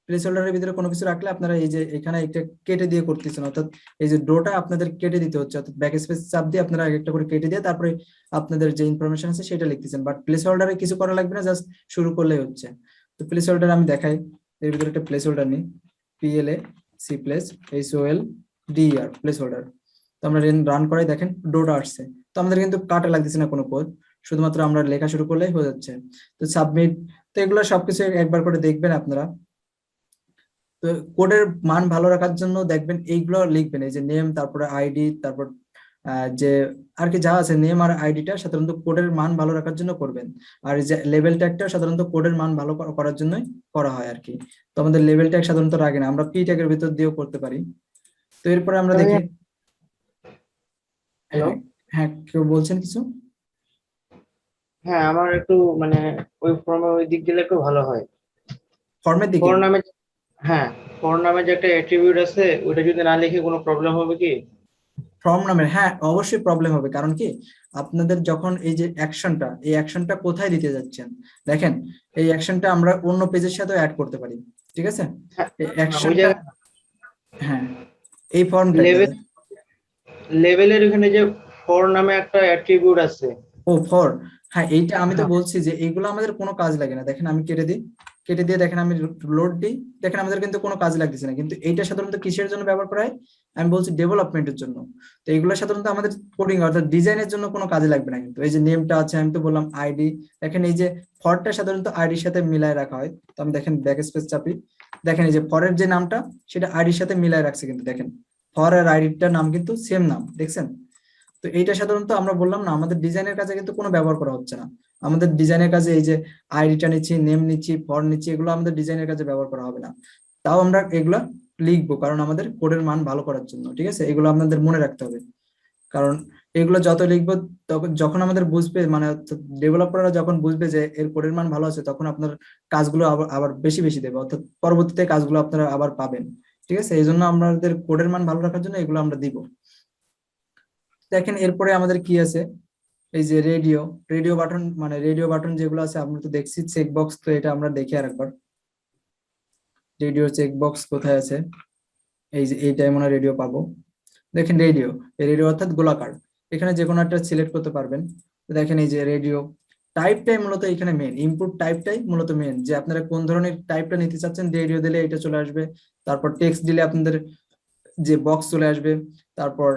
Speaker 1: প্লেস হোল্ডারের ভিতরে কোনো কিছু রাখলে আপনারা এই যে এখানে একটা কেটে দিয়ে করতেছেন, অর্থাৎ এই যে ডোটা আপনাদের কেটে দিতে হচ্ছে, অর্থাৎ ব্যাক স্পেস চাপ দিয়ে আপনারা একটা করে কেটে দিয়ে তারপরে আপনাদের যে ইনফরমেশন আছে সেটা লিখতেছেন। বাট প্লেস হোল্ডারে কিছু করা লাগবে না, জাস্ট শুরু করলেই হচ্ছে। তো প্লেস হোল্ডার আমি দেখাই, এর ভিতরে একটা প্লেস হোল্ডার নিই, PLA C place HOLDER place holder. তো আমরা রান করাই, দেখেন ডোটা আসছে। তো আমাদের কিন্তু কাটা লাগতেছে না কোনো কোড, শুধুমাত্র আমরা লেখা শুরু করলেই হয়ে যাচ্ছে। তো সাবমিট। তো এগুলো সবকিছু একবার করে দেখবেন আপনারা। তো কোডের মান ভালো রাখার জন্য দেখবেন এইগুলো লিখবেন, এই যে নেম, তারপরে আইডি, তারপর যে আর কি যা আছে নেম আর আইডিটা সাধারণত কোডের মান ভালো রাখার জন্য করবেন। আর এই যে লেভেল ট্যাগটা সাধারণত কোডের মান ভালো করার জন্যই করা হয় আর কি। তো আমাদের লেভেল ট্যাগ সাধারণত রাখে না, আমরা পি ট্যাগের ভিতর দিয়েও করতে পারি। তো এরপরে আমরা দেখি,
Speaker 4: হ্যালো।
Speaker 1: হ্যাঁ হ্যাঁ কেউ বলছেন কিছু?
Speaker 4: হ্যাঁ, আমার একটু মানে ওই ফর্মে ওই দিক দিলে একটু ভালো হয়।
Speaker 1: ফর্মের দিকে?
Speaker 4: ফর নামে, হ্যাঁ, ফর নামে যে একটা অ্যাট্রিবিউট আছে ওটা যদি না লিখে কোনো প্রবলেম হবে কি?
Speaker 1: ফর্ম নামের, হ্যাঁ অবশ্যই প্রবলেম হবে, কারণ কি আপনাদের যখন এই যে অ্যাকশনটা, এই অ্যাকশনটা কোথায় দিতে যাচ্ছেন, দেখেন এই অ্যাকশনটা আমরা অন্য পেজের সাথে অ্যাড করতে পারি, ঠিক আছে?
Speaker 4: হ্যাঁ,
Speaker 1: এই
Speaker 4: ওই
Speaker 1: অ্যাকশনটা,
Speaker 4: জায়গায়
Speaker 1: হ্যাঁ এই ফর্মটা,
Speaker 4: লেভেলের এখানে যে ফর নামে একটা অ্যাট্রিবিউট আছে।
Speaker 1: ও ফর, হ্যাঁ এইটা আমি তো
Speaker 4: হ্যাঁ,
Speaker 1: বলছি যে এইগুলো আমাদের কোনো কাজ লাগে না। দেখেন আমি কেটে দিই, কেটে দিয়ে দেখেন আমি লোড দিই, দেখেন আমাদের কিন্তু কোনো কাজ লাগতেছে না। কিন্তু এইটা সাধারণত কিসের জন্য ব্যবহার করা হয়, আমি বলছি ডেভেলপমেন্টের জন্য। তো এইগুলো সাধারণত আমাদের কোডিং অর্থাৎ ডিজাইনের জন্য কোনো কাজে লাগবে না। কিন্তু এই যে নেমটা আছে, আমি তো বললাম আইডি, দেখেন এই যে ফরটা সাধারণত আইডির সাথে মিলায় রাখা হয়। তো আমি দেখেন ব্যাক স্পেস চাপি, দেখেন এই যে ফরের যে নামটা সেটা আইডির সাথে মিলাই রাখছে, কিন্তু দেখেন ফর আর আইডিটার নাম কিন্তু সেম নাম, দেখছেন? তো এইটা সাধারণত আমরা বললাম না আমাদের ডিজাইনের কাজে কিন্তু কোনো ব্যবহার করা হচ্ছে না। আমাদের ডিজাইনের কাজে এই যে আইডিটা নিচ্ছি, নেম নিচ্ছি, ফর নিচ্ছি, এগুলো আমাদের ডিজাইনের কাজে ব্যবহার করা হবে না। তাও আমরা এগুলা লিখবো কারণ আমাদের কোডের মান ভালো করার জন্য, ঠিক আছে? এগুলো আপনাদের মনে রাখতে হবে, কারণ এগুলো যত লিখবো তখন যখন আমাদের বুঝবে, মানে ডেভেলপাররা যখন বুঝবে যে এর কোডের মান ভালো আছে, তখন আপনার কাজগুলো আবার আবার বেশি বেশি দেবে, অর্থাৎ পরবর্তীতে কাজগুলো আপনারা আবার পাবেন, ঠিক আছে? এই জন্য আমাদের কোডের মান ভালো রাখার জন্য এগুলো আমরা দিব। দেখেন এরপরে আমাদের কি আছে, এই যে রেডিও, রেডিও বাটন, মানে রেডিও বাটন যেগুলো আছে আমরা তো দেখছি, চেক বক্স, তো এটা আমরা দেখি আরেকবার। রেডিও চেক বক্স কোথায় আছে? এই যে এইটাই মনে হয় রেডিও পাবো। দেখেন রেডিও, এই রেডিও অর্থাৎ গোলাকার, এখানে যে কোনো একটা সিলেক্ট করতে পারবেন। তো দেখেন এই যে রেডিও টাইপটাই মূলত এখানে মেন, ইনপুট টাইপটাই মূলত মেন, যে আপনারা কোন ধরনের টাইপটা নিতে চাচ্ছেন। রেডিও দিলে এটা চলে আসবে, তারপর টেক্সট দিলে আপনাদের যে বক্স চলে আসবে, তারপর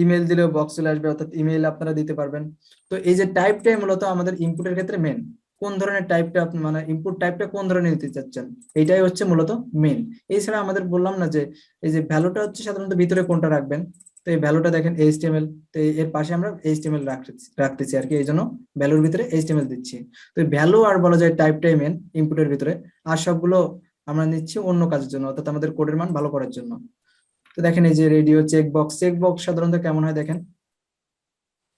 Speaker 1: ইমেল দিলেও বক্স চলে আসবে, অর্থাৎ ইমেল আপনারা দিতে পারবেন। তো এই যে টাইপটাই মূলত আমাদের ইনপুটের ক্ষেত্রে মেন, কোন ধরনের টাইপটা আপনি মানে ইনপুট টাইপটা কোন ধরনের নিতে চাচ্ছেন, এইটাই হচ্ছে মূলত মেন। এছাড়া আমাদের বললাম না যে এই যে ভ্যালুটা হচ্ছে সাধারণত ভিতরে কোনটা রাখবেন, তো এই ভ্যালুটা দেখেন HTML, তো এর পাশে আমরা HTML রাখতেছি আর কি, এই জন্য ভ্যালুর ভিতরে HTML দিচ্ছি। তো ভ্যালু আর বলা যায় টাইপটাই মেন ইনপুটের ভিতরে, আর সবগুলো আমরা নিচ্ছি অন্য কাজের জন্য, অর্থাৎ আমাদের কোডের মান ভালো করার জন্য। তো দেখেন এই যে radio check box, check box সাধারণত কেমন হয় দেখেন,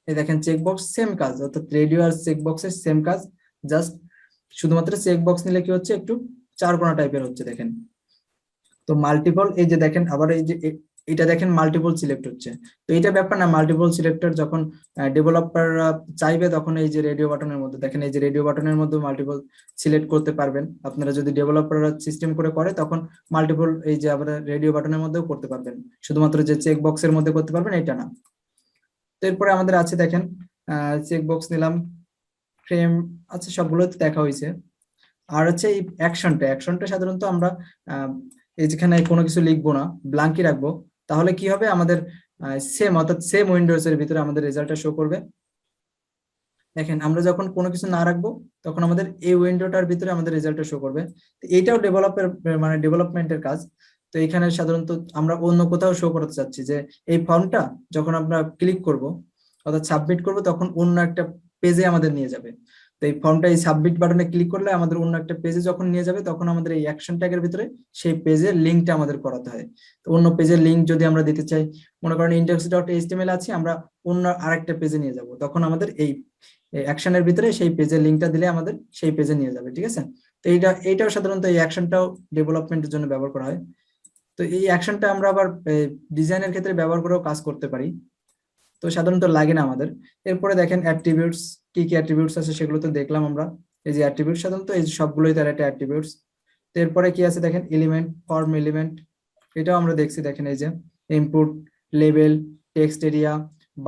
Speaker 1: এই দেখেন চেক বক্স সেম কাজ, অর্থাৎ রেডিও আর চেক বক্সের সেম কাজ, জাস্ট শুধুমাত্র চেক বক্স নিলে কি হচ্ছে একটু চারকোনা টাইপের হচ্ছে দেখেন। তো মাল্টিপল, এই যে দেখেন আবার এই যে এটা দেখেন মাল্টিপল সিলেক্ট হচ্ছে। তো এটা ব্যাপার না, মাল্টিপল সিলেক্টর যখন ডেভেলপাররা চাইবে তখন এই যে রেডিও বাটনের মধ্যে দেখেন, এই যে রেডিও বাটনের মধ্যে মাল্টিপল সিলেক্ট করতে পারবেন আপনারা, যদি ডেভেলপাররা সিস্টেম করে তখন মাল্টিপল এই যে আবার রেডিও বাটনের মধ্যেও করতে পারবেন, শুধুমাত্র যে চেক বক্সের মধ্যে করতে পারবেন এটা না। তো এরপরে আমাদের আছে দেখেন চেক বক্স নিলাম, ফ্রেম আছে, সবগুলো দেখা হয়েছে। আর হচ্ছে এই অ্যাকশনটা, অ্যাকশনটা সাধারণত আমরা এই যেখানে কোনো কিছু লিখবো না, ব্ল্যাঙ্কই রাখবো, তাহলে কি হবে আমাদের সেম, অর্থাৎ সেম উইন্ডোজ এর ভিতরে আমাদের রেজাল্টটা শো করবে। দেখেন আমরা যখন কোনো কিছু না রাখবো তখন আমাদের এই উইন্ডোটার ভিতরে আমাদের রেজাল্টটা শো করবে। তো এইটাও মানে ডেভেলপমেন্টের কাজ। তো এখানে সাধারণত আমরা অন্য কোথাও শো করতে চাচ্ছি যে এই ফর্মটা যখন আমরা ক্লিক করব অর্থাৎ সাবমিট করব তখন অন্য একটা পেজে আমাদের নিয়ে যাবে। তো এই ফর্মটা এই সাবমিট বাটনে ক্লিক করলে আমাদের অন্য একটা পেজে যখন নিয়ে যাবে তখন আমাদের এই অ্যাকশন ট্যাগের ভিতরে সেই পেজের লিঙ্কটা আমাদের করাতে হয়। তো অন্য পেজের লিঙ্ক যদি আমরা দিতে চাই, মনে করেন index.html আছে, আমরা অন্য আরেকটা পেজে নিয়ে যাব, তখন আমাদের এই অ্যাকশনের ভিতরে সেই পেজের লিঙ্কটা দিলে আমাদের সেই পেজে নিয়ে যাবে, ঠিক আছে? তো এইটাও সাধারণত এই অ্যাকশনটাও ডেভেলপমেন্টের জন্য ব্যবহার করা হয়। তো এই অ্যাকশনটা আমরা আবার ডিজাইনের ক্ষেত্রে ব্যবহার করেও কাজ করতে পারি, তো সাধারণত লাগে না আমাদের। এরপরে দেখেন অ্যাট্রিবিউটস, কি কি অ্যাট্রিবিউটস আছে সেগুলো তো দেখলাম আমরা। এই যে অ্যাট্রিবিউটস সাধারণত এই সবগুলোই তার একটা অ্যাট্রিবিউটস। তো এরপরে কি আছে দেখেন এলিমেন্ট, ফর্ম এলিমেন্ট, এটাও আমরা দেখছি। দেখেন এই যে input, label, text area,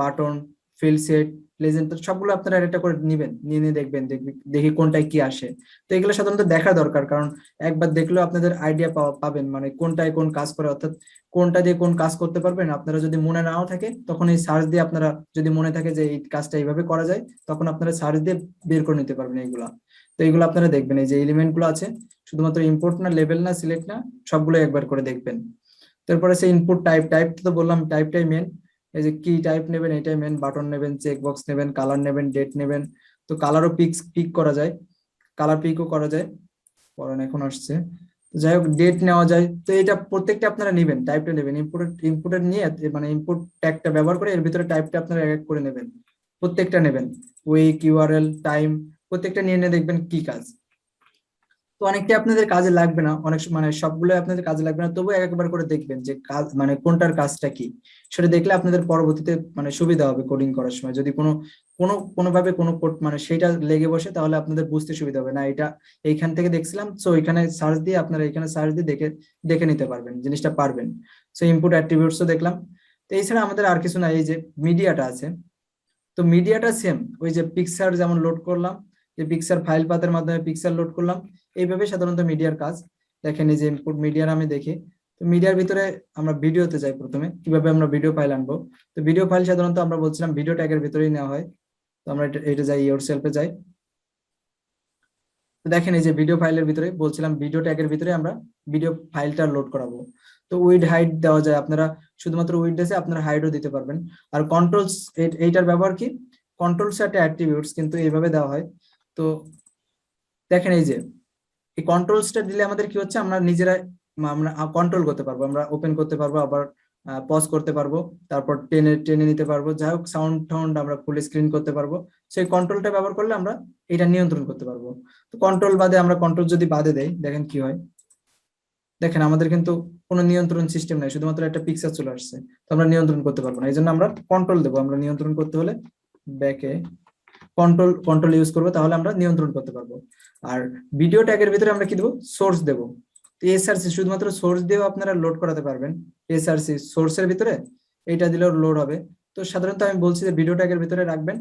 Speaker 1: button, field set, legend, সবগুলো আপনারা একটা করে নিবেন, নিয়ে দেখবেন, দেখি কোনটায় কি আসে। তো এগুলো সাধারণত দেখা দরকার, কারণ একবার দেখলেও আপনাদের আইডিয়া পাবেন মানে কোনটায় কোন কাজ করে, অর্থাৎ কোনটা দিয়ে কোন কাজ করতে পারবেন। আপনারা যদি মনে নাও থাকে তখন এই সার্চ দিয়ে, আপনারা যদি মনে থাকে যে এই কাজটা এইভাবে করা যায়, তখন আপনারা সার্চ দিয়ে বের করে নিতে পারবেন এইগুলা। তো এইগুলো আপনারা দেখবেন, এই যে এলিমেন্ট গুলো আছে শুধুমাত্র ইম্পোর্ট না, লেবেল না, সিলেক্ট না, সবগুলো একবার করে দেখবেন। তারপরে সে ইনপুট টাইপ, টাইপ তো বললাম টাইপটাই মেন, এই যে কি টাইপ নেবেন এটাই মেন, বাটন নেবেন, চেক বক্স নেবেন, কালার নেবেন, ডেট নেবেন। তো কালারও পিক করা যায়, কালার পিকও করা যায়, পড়ান এখন আসছে। তো যাই হোক ডেট নেওয়া যায়। তো এটা প্রত্যেকটা আপনারা নেবেন, টাইপটা নেবেন, ইনপুটের নিয়ে মানে ইনপুট ট্যাগটা ব্যবহার করে এর ভিতরে টাইপটা আপনারা এক এক করে নেবেন, প্রত্যেকটা নেবেন, উইক, ইউআরএল, টাইম, প্রত্যেকটা নিয়ে নিয়ে দেখবেন কি কাজ। তো অনেকটা আপনাদের কাজে লাগবে না, অনেক মানে সবগুলো আপনাদের কাজে লাগবে না, তবু একবার করে দেখবেন যে কাজ মানে কোনটার কাজটা কি, সেটা দেখলে আপনাদের পরবর্তীতে মানে সুবিধা হবে কোডিং করার সময়। যদি কোনোভাবে কোনো কোড মানে সেটা লেগে বসে তাহলে আপনাদের বুঝতে সুবিধা হবে না, এটা এইখান থেকে দেখছিলাম, সো এখানে সার্চ দিয়ে আপনারা এখানে সার্চ দিয়ে দেখে দেখে নিতে পারবেন, জিনিসটা পারবেন। সো ইনপুট অ্যাট্রিবিউটসও দেখলাম। তো এছাড়া আমাদের আর কিছু না, এই যে মিডিয়াটা আছে, তো মিডিয়াটা সেম, ওই যে পিকচার যেমন লোড করলাম, যে পিকচার ফাইল পাথের মাধ্যমে পিকচার লোড করলাম, এইভাবে সাধারণত মিডিয়ার কাজ। দেখেন এই যে ইনপুট মিডিয়ার আমি দেখি, তো মিডিয়ার ভিতরে আমরা ভিডিওতে যাই, প্রথমে কিভাবে আমরা ভিডিও ফাইল আনবো। তো ভিডিও ফাইল সাধারণত আমরা বলছিলাম ভিডিও ট্যাগের ভিতরেই নেওয়া হয়। তো আমরা এটা যাই, ইয়োরসেলফে যাই। তো দেখেন এই যে ভিডিও ফাইলের ভিতরে বলছিলাম ভিডিও ট্যাগের ভিতরে আমরা ভিডিও ফাইলটা লোড করাবো। তো উইড হাইট দেওয়া যায়, আপনারা শুধুমাত্র উইড আছে, আপনারা হাইটও দিতে পারবেন। আর কন্ট্রোলস, এইটার ব্যবহার কি, কন্ট্রোলস একটা অ্যাট্রিবিউটস কিন্তু এইভাবে দেওয়া হয়। তো দেখেন এই যে এই কন্ট্রোলসটা দিলে আমাদের কি হচ্ছে, আমরা নিজেরা আমরা কন্ট্রোল করতে পারবো, আমরা ওপেন করতে পারবো, আবার পজ করতে পারবো, তারপর টেনে টেনে নিতে পারবো, যাই হোক সাউন্ড টাউন্ড আমরা ফুল স্ক্রিন করতে পারবো। সেই কন্ট্রোলটা ব্যবহার করলে আমরা এটা নিয়ন্ত্রণ করতে পারবো। তো কন্ট্রোল বাদে আমরা কন্ট্রোল যদি বাদে দেই, দেখেন কি হয়। দেখেন আমাদের কিন্তু কোনো নিয়ন্ত্রণ সিস্টেম নাই, শুধুমাত্র একটা পিকচার চলে আসছে, তো আমরা নিয়ন্ত্রণ করতে পারবো না। এই জন্য আমরা কন্ট্রোল দেবো, আমরা নিয়ন্ত্রণ করতে হলে ব্যাকে কন্ট্রোল কন্ট্রোল ইউজ করবো, তাহলে আমরা নিয়ন্ত্রণ করতে পারবো। আর ভিডিও ট্যাগের ভিতরে আমরা কি দেবো, সোর্স দেবো। তো এসআরসি শুধুমাত্র সোর্স দিয়েও আপনারা লোড করাতে পারবেন। এসআরসি সোর্সের ভিতরে এটা দিলেও লোড হবে। তো সাধারণত আমি বলছি যে ভিডিও ট্যাগের ভিতরে রাখবেন,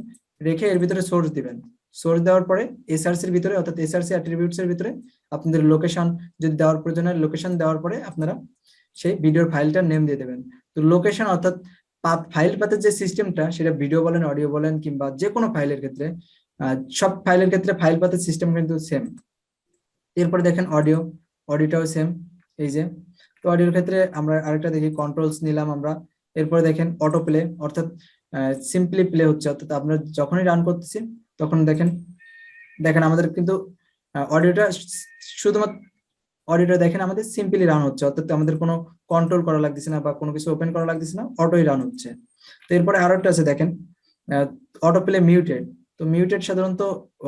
Speaker 1: রেখে এর ভিতরে সোর্স দিবেন। সোর্স দেওয়ার পরে এসআরসির ভিতরে অর্থাৎ এসআরসি অ্যাট্রিবিউটস এর ভিতরে আপনাদের লোকেশন যদি দেওয়ার প্রয়োজন হয়, লোকেশন দেওয়ার পরে আপনারা সেই ভিডিওর ফাইলটার নেম দিয়ে দেবেন। তো লোকেশন অর্থাৎ ফাইল পাতের যে সিস্টেমটা, সেটা ভিডিও বলেন, অডিও বলেন, কিংবা যে কোনো ফাইলের ক্ষেত্রে, সব ফাইলের ক্ষেত্রে ফাইল পাতের সিস্টেম কিন্তু সেম। এরপরে দেখেন অডিও, অডিওটাও সেম। এই যে তো অডিওর ক্ষেত্রে আমরা আরেকটা দেখি, কন্ট্রোলস নিলাম আমরা। এরপরে দেখেন অটো প্লে, অর্থাৎ সিম্পলি প্লে হচ্ছে, অর্থাৎ আমরা যখনই রান করতেছি তখন দেখেন দেখেন আমাদের কিন্তু অডিওটা শুধুমাত্র অডিওটা দেখেন আমাদের সিম্পলি রান হচ্ছে, অর্থাৎ আমাদের কোনো কন্ট্রোল করা লাগতেছে না বা কোনো কিছু ওপেন করা লাগতেছে না, অটোই রান হচ্ছে। তো এরপরে আরো একটা আছে দেখেন, অটো প্লে মিউটেড। তো মিউটেড সাধারণত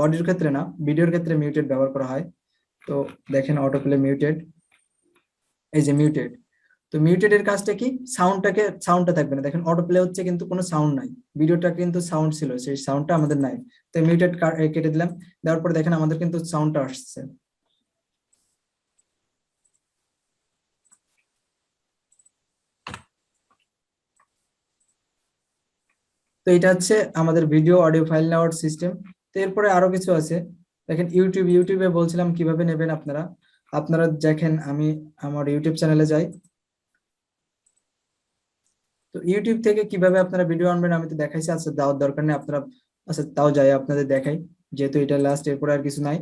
Speaker 1: অডিওর ক্ষেত্রে না, ভিডিওর ক্ষেত্রে মিউটেড ব্যবহার করা হয়। তো দেখেন অটো প্লে মিউটেড, এই যে মিউটেড। তো মিউটেড এর কাজটা কি, সাউন্ডটা থাকবে না। দেখেন অটো প্লে হচ্ছে কিন্তু কোনো সাউন্ড নাই, ভিডিওটা কিন্তু সাউন্ড ছিল, সেই সাউন্ডটা আমাদের নাই। তো মিউটেড কেটে দিলাম, দেওয়ার পরে দেখেন আমাদের কিন্তু সাউন্ডটা আসছে। তো এটা হচ্ছে আমাদের ভিডিও অডিও ফাইল নেওয়ার সিস্টেম। তো এরপরে আরো কিছু আছে, দেখেন ইউটিউবে বলছিলাম কিভাবে নেবেন আপনারা। আপনারা দেখেন আমি আমার ইউটিউব চ্যানেলে যাই। তো ইউটিউব থেকে কিভাবে আপনারা ভিডিও আনবেন আমি তো দেখাইছি, আচ্ছা দেওয়ার দরকার নেই আপনারা, আচ্ছা তাও যাই আপনাদের দেখাই, যেহেতু এটা লাস্ট, এরপরে আর কিছু নাই।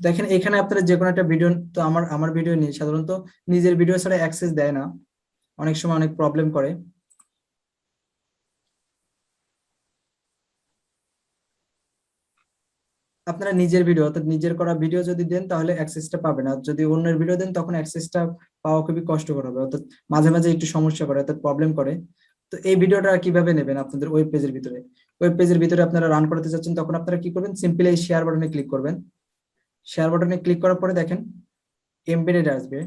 Speaker 1: দেখেন এখানে আপনারা যে কোনো একটা ভিডিও, তো আমার ভিডিও নিয়ে সাধারণত নিজের ভিডিও ছাড়া অ্যাক্সেস দেয় না, অনেক সময় অনেক প্রবলেম করে। আপনারা নিজের ভিডিও অর্থাৎ নিজের করা ভিডিও যদি দেন তাহলে অ্যাক্সেসটা পাবেন, আর যদি অন্যের ভিডিও দেন তখন অ্যাক্সেসটা পাওয়া খুবই কষ্টকর হবে, অর্থাৎ মাঝে মাঝে একটু সমস্যা করে, অর্থাৎ প্রবলেম করে। তো এই ভিডিওটা কিভাবে নেবেন আপনাদের ওয়েব পেজের ভিতরে, ওয়েব পেজের ভিতরে আপনারা রান করতে চাচ্ছেন, তখন আপনারা কি করবেন, সিম্পলি এই শেয়ার বাটনে ক্লিক করবেন। শেয়ার বাটনে ক্লিক করার পরে দেখেন এমবেডেড আসবে।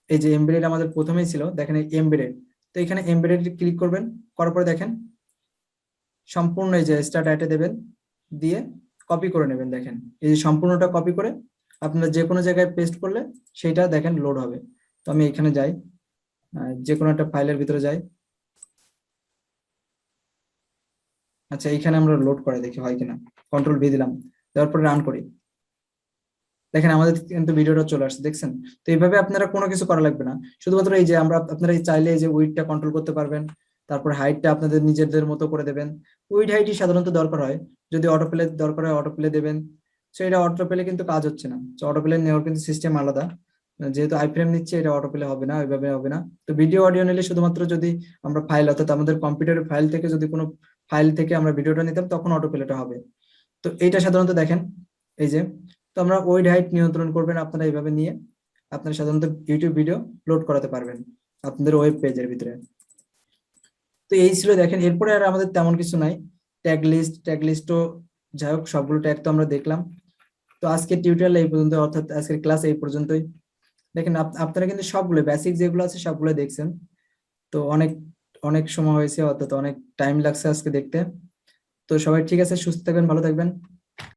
Speaker 1: এই যে এমবেডেড আমাদের প্রথমেই ছিল, দেখেন এই এমবেডেড। তো এখানে এমবেডেড ক্লিক করবেন, করার পরে দেখেন সম্পূর্ণ এই যে স্টার্ট অ্যাটে দেবেন, দিয়ে কপি করে নেবেন। দেখেন এই যে সম্পূর্ণটা কপি করে আপনারা যে কোনো জায়গায় পেস্ট করলে সেইটা দেখেন লোড হবে। তো আমি এখানে যাই, যে কোনো একটা ফাইলের ভিতরে যাই। আচ্ছা এইখানে আমরা লোড করে দেখি হয় কিনা, কন্ট্রোল ভি দিলাম, দেওয়ার পরে রান করি। দেখেন আমাদের কিন্তু ভিডিওটা চলে আসছে, দেখছেন। তো এইভাবে আপনারা কোনো কিছু করা লাগবে না, শুধুমাত্র এই যে আপনারা চাইলে এই যে উইডটা কন্ট্রোল করতে পারবেন, তারপর হাইটটা আপনাদের নিজেদের মতো করে দেবেন। উইড হাইটই সাধারণত দরকার হয়, যদি অটো প্লে দরকার হয় অটো প্লে দেবেন। তো এটা অটো প্লে কিন্তু কাজ হচ্ছে না, তো অটো প্লে নেওয়ার কিন্তু সিস্টেম আলাদা, যেহেতু আইফ্রেম নিচ্ছে এটা অটো প্লে হবে না, ওইভাবে হবে না। তো ভিডিও অডিও নিলে শুধুমাত্র যদি আমরা ফাইল অর্থাৎ আমাদের কম্পিউটারের ফাইল থেকে যদি কোনো ফাইল থেকে আমরা ভিডিওটা নিতাম তখন অটো প্লেটা হবে। তো এইটা সাধারণত দেখেন এই যে, তো আমরা ওয়েড হাইট নিয়ন্ত্রণ করবেন আপনারা এইভাবে নিয়ে আপনারা সাধারণত ইউটিউব ভিডিও লোড করাতে পারবেন আপনাদের ওয়েব পেজের ভিতরে। তো এই ছিল দেখেন, এরপরে আর আমাদের তেমন কিছু নাই। ট্যাগ লিস্টও যাই হোক, সবগুলো ট্যাগ তো আমরা দেখলাম। তো আজকের টিউটোরিয়াল এই পর্যন্ত, অর্থাৎ আজকের ক্লাস এই পর্যন্তই। দেখেন আপনারা কিন্তু সবগুলো বেসিক যেগুলো আছে সবগুলো দেখছেন। তো অনেক অনেক সময় হয়েছে, অর্থাৎ অনেক টাইম লাগছে আজকে দেখতে। তো সবাই ঠিক আছে, সুস্থ থাকবেন, ভালো থাকবেন।